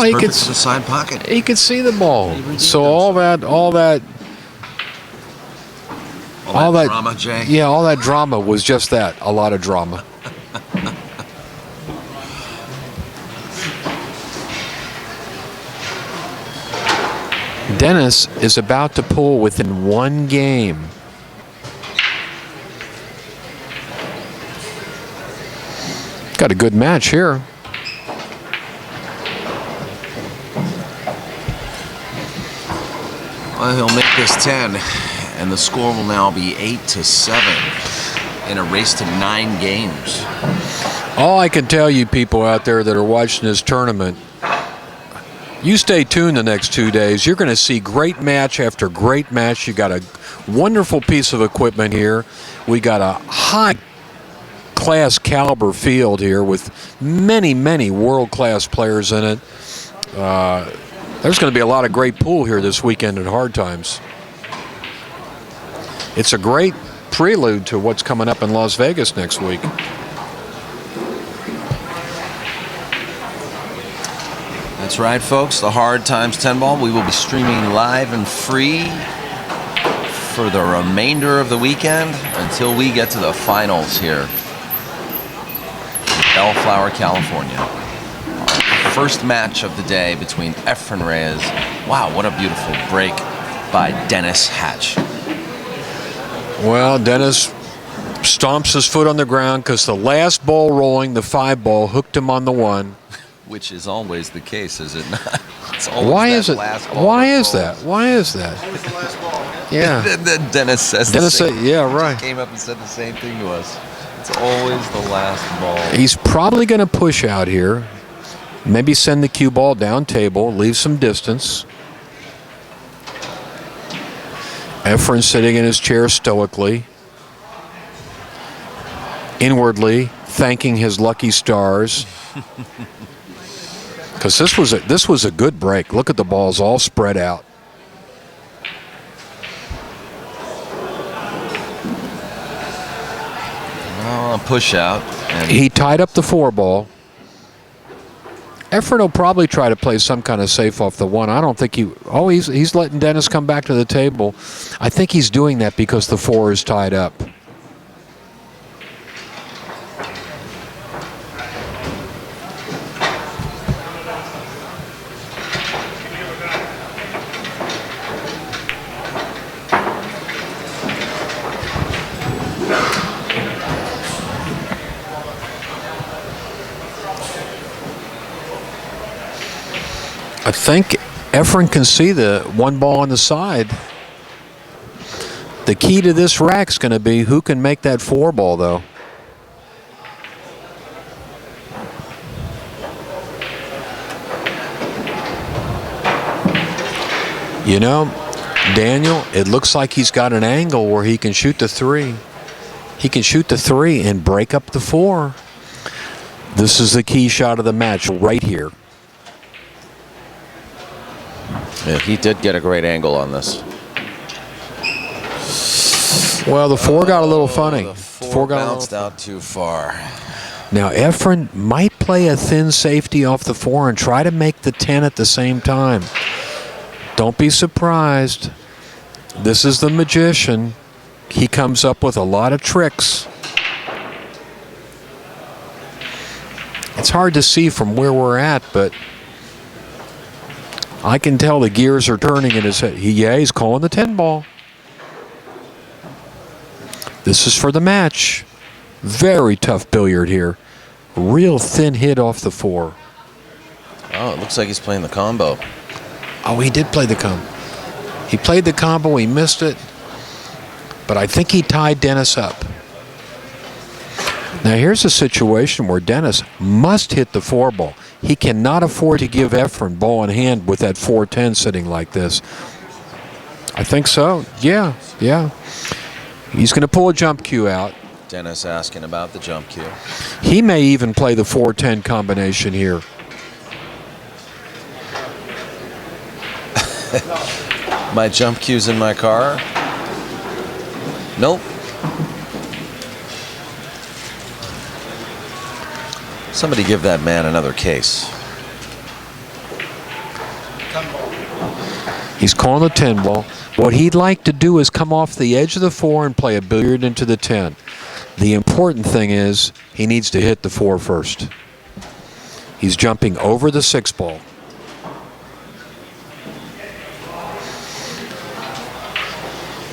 he could the side pocket. He could see the ball. So all that drama, Jay. Yeah, all that drama was just that. A lot of drama. Dennis is about to pull within 1 game. Got a good match here. Well, he'll make this 10, and the score will now be 8-7 in a race to 9 games. All I can tell you people out there that are watching this tournament, you stay tuned the next 2 days. You're going to see great match after great match. You got a wonderful piece of equipment here. We got a high-class caliber field here with many, many world-class players in it. There's going to be a lot of great pool here this weekend at Hard Times. It's a great prelude to what's coming up in Las Vegas next week. That's right, folks. The Hard Times 10 ball. We will be streaming live and free for the remainder of the weekend until we get to the finals here in Bellflower, California. Our first match of the day between Efren Reyes. Wow, what a beautiful break by Dennis Hatch. Well, Dennis stomps his foot on the ground because the last ball rolling, the 5 ball, hooked him on the 1. Which is always the case, is it not? It's always Why that is it? last ball Why that is that? rolls. Why is that? Always the last ball. Yeah. Then Dennis says Dennis the same. said, yeah, He right. just came up and said the same thing to us. It's always the last ball. He's probably going to push out here. Maybe send the cue ball down table, leave some distance. Efren sitting in his chair stoically, inwardly thanking his lucky stars. Because this was a good break. Look at the balls all spread out. Well, a push out. And He tied up the 4 ball. Efren will probably try to play some kind of safe off the 1. I don't think he... Oh, he's letting Dennis come back to the table. I think he's doing that because the 4 is tied up. I think Efren can see the 1 ball on the side. The key to this rack's going to be who can make that 4 ball, though. You know, Daniel, it looks like he's got an angle where he can shoot the 3. He can shoot the 3 and break up the 4. This is the key shot of the match right here. yeah, he did get a great angle on this. Well, the 4 got a little funny. The The 4 got a bounced little... out too far. Now, Efren might play a thin safety off the 4 and try to make the 10 at the same time. Don't be surprised. This is the magician. He comes up with a lot of tricks. It's hard to see from where we're at, but I can tell the gears are turning in his head. He's calling the 10 ball. This is for the match. Very tough billiard here. Real thin hit off the 4. Oh, it looks like he's playing the combo. Oh, he did play the combo. He played the combo. He missed it. But I think he tied Dennis up. Now, here's a situation where Dennis must hit the 4 ball. He cannot afford to give Efren ball in hand with that 4-10 sitting like this. I think so. Yeah. He's going to pull a jump cue out. Dennis asking about the jump cue. He may even play the 4-10 combination here. My jump cue's in my car. Nope. Somebody give that man another case. He's calling the 10 ball. What he'd like to do is come off the edge of the 4 and play a billiard into the 10. The important thing is he needs to hit the 4 first. He's jumping over the 6 ball.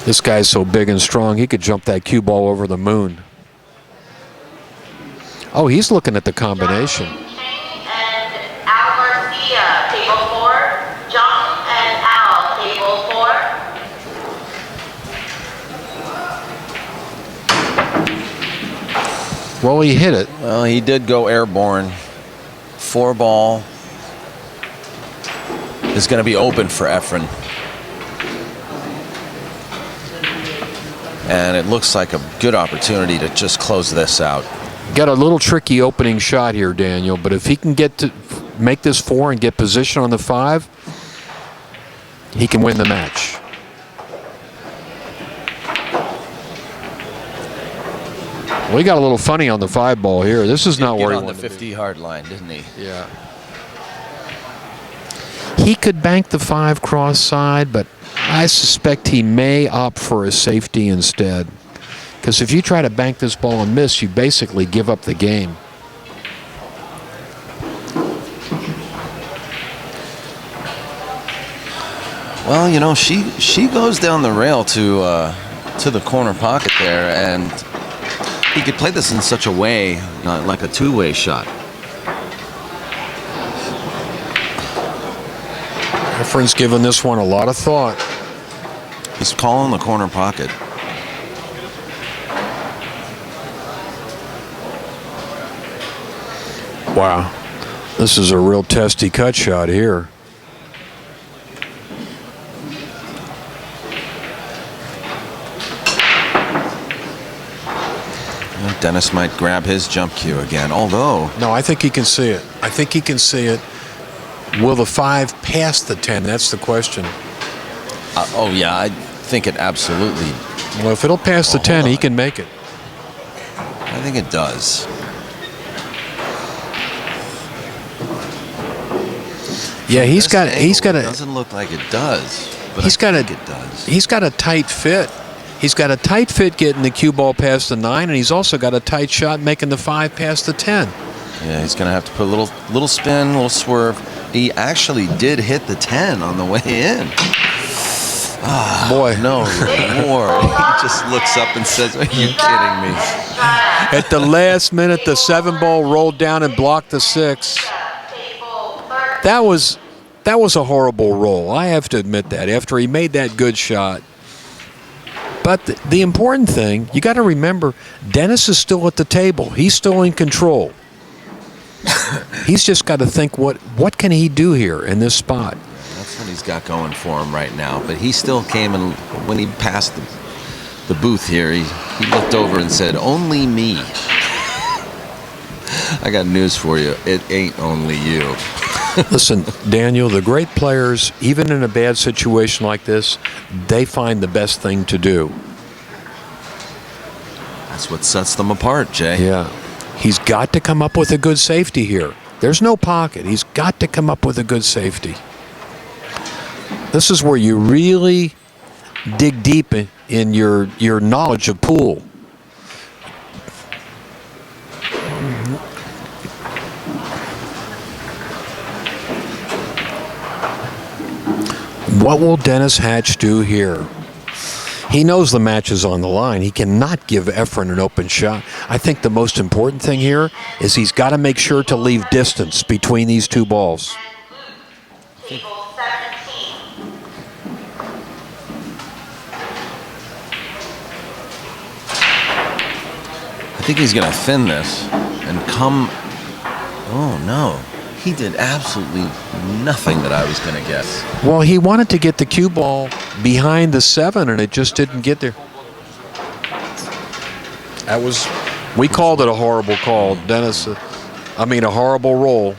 This guy's so big and strong, he could jump that cue ball over the moon. Oh, he's looking at the combination. And Al Garcia, table 4. John and Al, table 4. Well, he hit it. Well, he did go airborne. 4 ball is going to be open for Efren. And it looks like a good opportunity to just close this out. Got a little tricky opening shot here, Daniel, but if he can get to make this 4 and get position on the 5, he can win the match. Well, he got a little funny on the 5 ball here. This is not Get where he on the wanted to 50 be. yard line, didn't he? Yeah. He could bank the 5 cross side, but I suspect he may opt for a safety instead. Because if you try to bank this ball and miss, you basically give up the game. Well, you know, she goes down the rail to to the corner pocket there, and he could play this in such a way, like a two-way shot. Efren's given this one a lot of thought. He's calling the corner pocket. Wow. This is a real testy cut shot here. Dennis might grab his jump cue again, although... No, I think he can see it. I think he can see it. Will the 5 pass the 10? That's the question. Oh, yeah, I think it absolutely... Well, if it'll pass the 10, he can make it. I think it does. Yeah, he's got a... It doesn't look like it does, but He's got I think it does. He's got a tight fit. He's got a tight fit getting the cue ball past the 9, and he's also got a tight shot making the 5 past the 10. Yeah, he's going to have to put a little spin, a little swerve. He actually did hit the 10 on the way in. Ah, boy. No more. He just looks up and says, "Are you kidding me?" At the last minute, the 7 ball rolled down and blocked the 6. That was a horrible roll. I have to admit that. After he made that good shot. But the important thing, you got to remember, Dennis is still at the table. He's still in control. He's just got to think, what can he do here in this spot? That's what he's got going for him right now. But he still came, and when he passed the booth here, he looked over and said, "Only me." I got news for you. It ain't only you. Listen, Daniel, the great players, even in a bad situation like this, they find the best thing to do. That's what sets them apart, Jay. Yeah. He's got to come up with a good safety here. There's no pocket. He's got to come up with a good safety. This is where you really dig deep in your knowledge of pool. What will Dennis Hatch do here? He knows the match is on the line. He cannot give Efren an open shot. I think the most important thing here is he's got to make sure to leave distance between these two balls. Table 17. I think he's going to thin this and come... Oh, no. He did absolutely nothing that I was going to guess. Well, he wanted to get the cue ball behind the 7, and it just didn't get there. We called it a horrible call, Dennis. A horrible roll.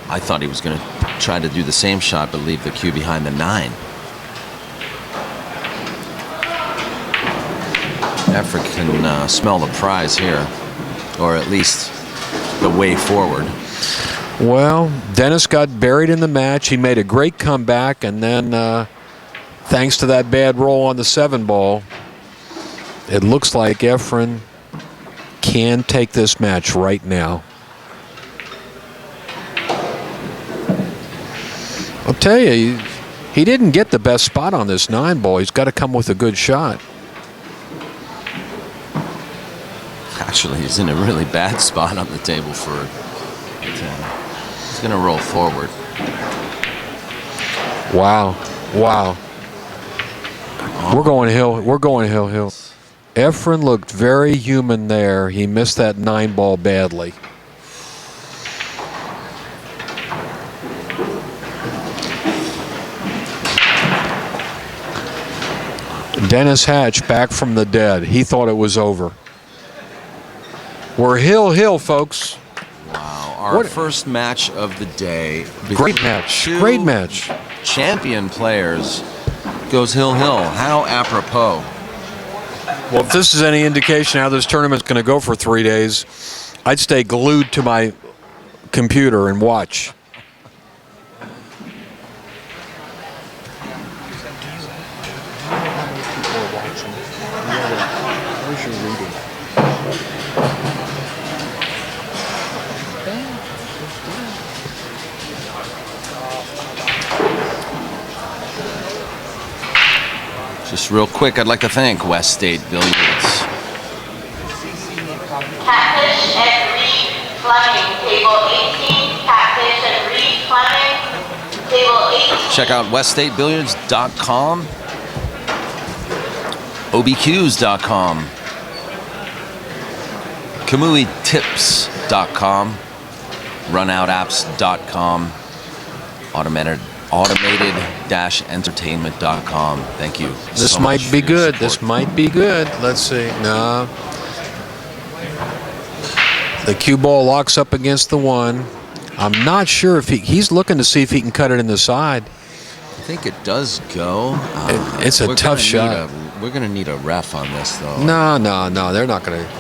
I thought he was going to try to do the same shot, but leave the cue behind the 9. Efren can smell the prize here, or at least the way forward. Well, Dennis got buried in the match. He made a great comeback, and then thanks to that bad roll on the 7 ball, it looks like Efren can take this match right now. I'll tell you, he didn't get the best spot on this 9 ball. He's got to come with a good shot. Actually, he's in a really bad spot on the table for 10. He's going to roll forward. Wow. Wow. We're going hill. Efren looked very human there. He missed that 9 ball badly. Dennis Hatch back from the dead. He thought it was over. We're hill, folks. Wow. Our first match of the day. Great match. Great match. Champion players goes hill. How apropos. Well, if this is any indication how this tournament's going to go for 3 days, I'd stay glued to my computer and watch. Just real quick, I'd like to thank West State Billiards. Catfish and Reed Fleming, table 18. Catfish and Reed Fleming, table 18. Check out weststatebilliards.com, obqs.com, kamuitips.com, runoutapps.com, automated-entertainment.com. Thank you. This so might much be for your good. support. This might be good. Let's see. No. The cue ball locks up against the 1. I'm not sure if he's looking to see if he can cut it in the side. I think it does go. It's a tough shot. We're going to need a ref on this, though. No, they're not going to.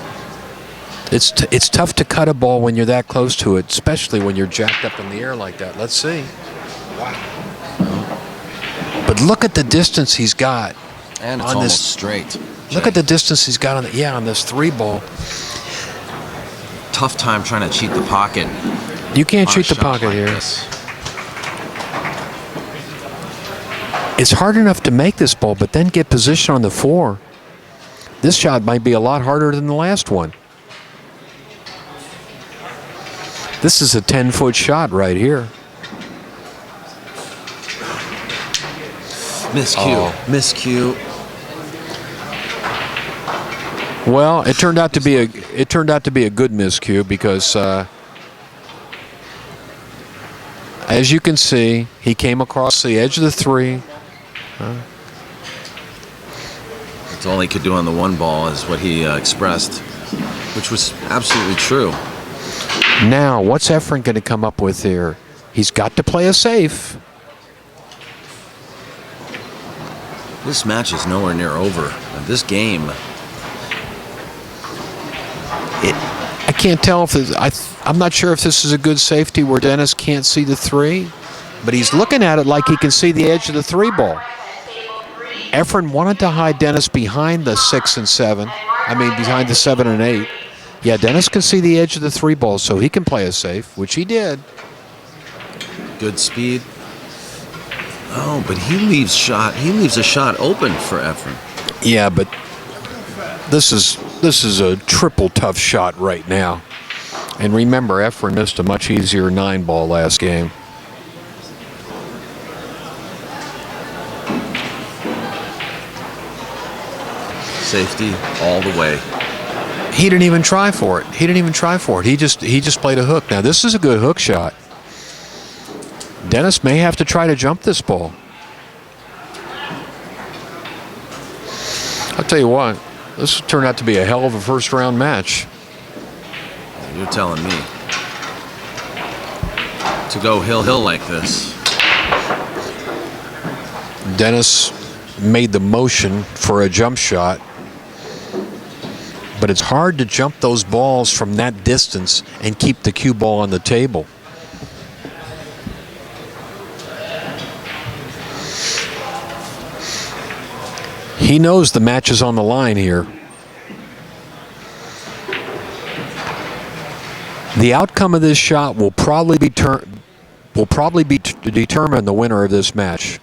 It's tough to cut a ball when you're that close to it, especially when you're jacked up in the air like that. Let's see. Wow. But look at the distance he's got. And it's on almost this, straight. Look at the distance he's got on on this 3 ball. Tough time trying to cheat the pocket. You can't on a cheat the shot pocket like here. this. It's hard enough to make this ball, but then get position on the 4. This shot might be a lot harder than the last one. This is a 10-foot shot right here. Miscue. Miscue. Well, it turned out to be a good miscue because as you can see, he came across the edge of the 3. That's all he could do on the 1 ball is what he expressed, which was absolutely true. Now, what's Efren going to come up with here? He's got to play a safe. This match is nowhere near over. This game. I can't tell if I'm not sure if this is a good safety where Dennis can't see the 3, but he's looking at it like he can see the edge of the 3 ball. Efren wanted to hide Dennis behind the 6 and 7. I mean, behind the 7 and 8. Yeah, Dennis can see the edge of the 3 ball, so he can play a safe, which he did. Good speed. Oh, but he leaves a shot open for Efren. Yeah, but this is a triple tough shot right now. And remember, Efren missed a much easier 9 ball last game. Safety all the way. He didn't even try for it. He just played a hook. Now this is a good hook shot. Dennis may have to try to jump this ball. I'll tell you what, this turned out to be a hell of a first round match. You're telling me. To go hill like this. Dennis made the motion for a jump shot. But it's hard to jump those balls from that distance and keep the cue ball on the table. He knows the match is on the line here. The outcome of this shot will probably determine the winner of this match.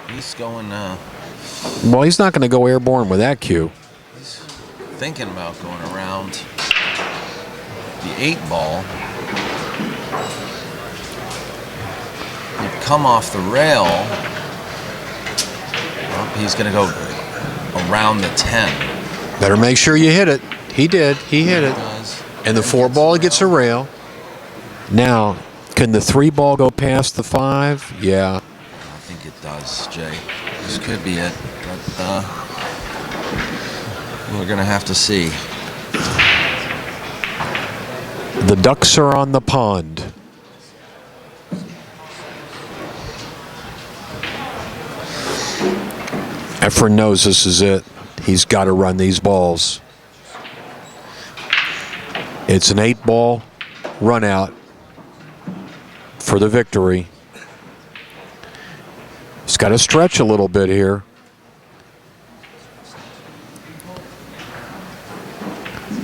He's going. Well, he's not going to go airborne with that cue. Thinking about going around the 8 ball. He'd come off the rail. Well, he's going to go around the 10. Better make sure you hit it. He did. He hit it. And the 4 ball gets a rail. Now, can the 3 ball go past the 5? Yeah. I think it does, Jay. This could be it. But we're going to have to see. The ducks are on the pond. Efren knows this is it. He's got to run these balls. It's an 8 ball run out for the victory. He's got to stretch a little bit here.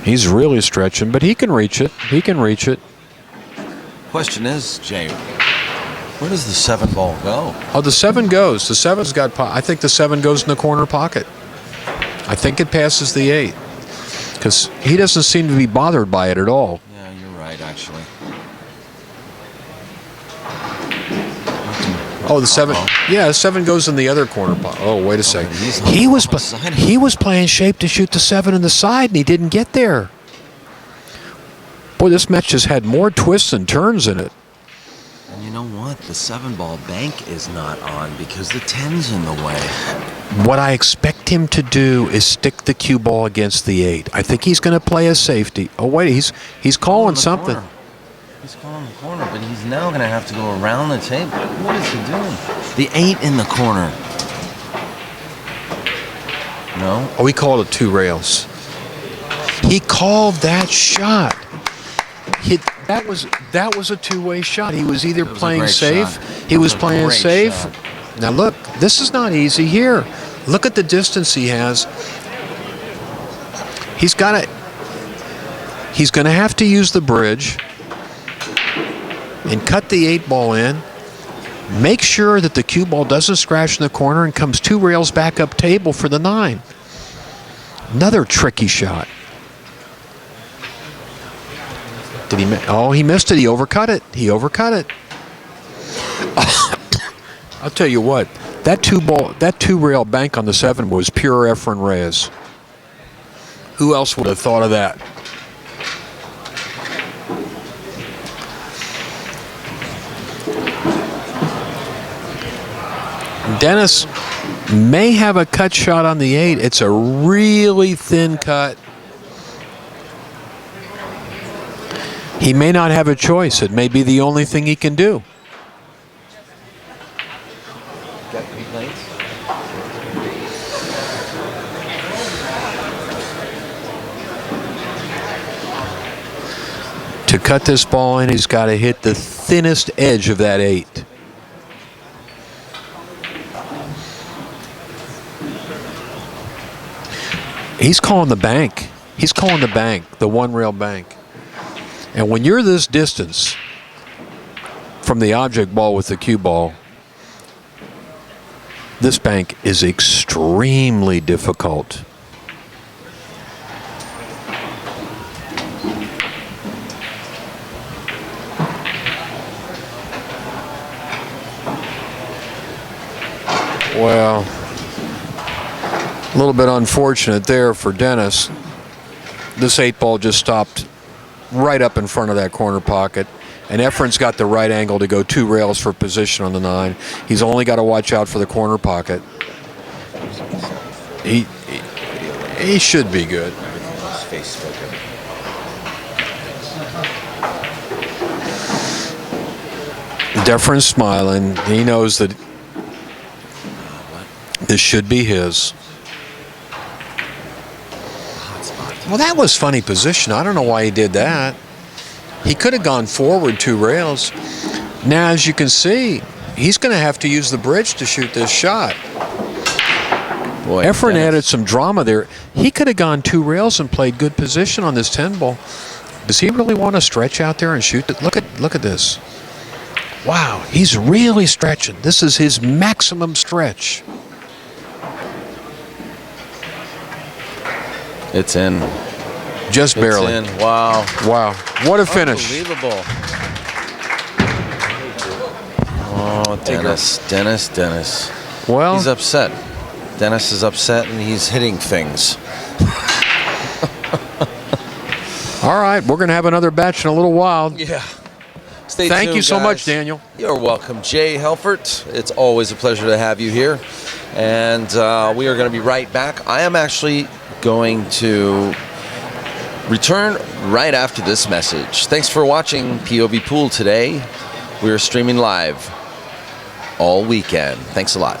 He's really stretching, but he can reach it. He can reach it. Question is, Jay, Where does the 7 ball go? Oh, the 7 goes. The 7's got. I think the 7 goes in the corner pocket. I think it passes the 8 because he doesn't seem to be bothered by it at all. Yeah, you're right, actually. Oh, the 7. Yeah, the 7 goes in the other corner pocket. Oh, wait a second. He was playing shape to shoot the 7 in the side, and he didn't get there. Boy, this match has had more twists and turns in it. And you know what? The 7 ball bank is not on because the 10's in the way. What I expect him to do is stick the cue ball against the 8. I think he's going to play a safety. Oh, wait, he's calling something. Corner. He's calling the corner, but he's now going to have to go around the table. What is he doing? The 8 in the corner. No? Oh, he called it 2 rails. He called that shot. That was a two-way shot. He was either playing safe. He was playing safe. Now look, this is not easy here. Look at the distance he has. He's going to have to use the bridge and cut the 8 ball in. Make sure that the cue ball doesn't scratch in the corner and comes 2 rails back up table for the 9. Another tricky shot. Did he? Oh, he missed it. He overcut it. I'll tell you what. That 2 rail bank on the 7 was pure Efren Reyes. Who else would have thought of that? Dennis may have a cut shot on the 8. It's a really thin cut. He may not have a choice. It may be the only thing he can do. Got complaints? To cut this ball in, he's got to hit the thinnest edge of that 8. He's calling the bank. He's calling the bank, the 1 rail bank. And when you're this distance from the object ball with the cue ball, this bank is extremely difficult. Well, a little bit unfortunate there for Dennis. This 8 ball just stopped right up in front of that corner pocket, and Efren's got the right angle to go 2 rails for position on the 9. He's only got to watch out for the corner pocket. He should be good. Efren's smiling. He knows that this should be his. Well, that was funny position. I don't know why he did that. He could have gone forward 2 rails. Now, as you can see, he's going to have to use the bridge to shoot this shot. Boy, Efren added some drama there. He could have gone 2 rails and played good position on this 10 ball. Does he really want to stretch out there and shoot it? Look at this. Wow, he's really stretching. This is his maximum stretch. It's in. Just barely. It's in. Wow. Wow. What a finish. Unbelievable. Oh, Dennis. Well, he's upset. Dennis is upset and he's hitting things. All right, we're going to have another batch in a little while. Yeah. Stay tuned, Thank you so guys. much, Daniel. You're welcome, Jay Helfert. It's always a pleasure to have you here. And we are going to be right back. I am actually going to return right after this message. Thanks for watching POV Pool today. We are streaming live all weekend. Thanks a lot.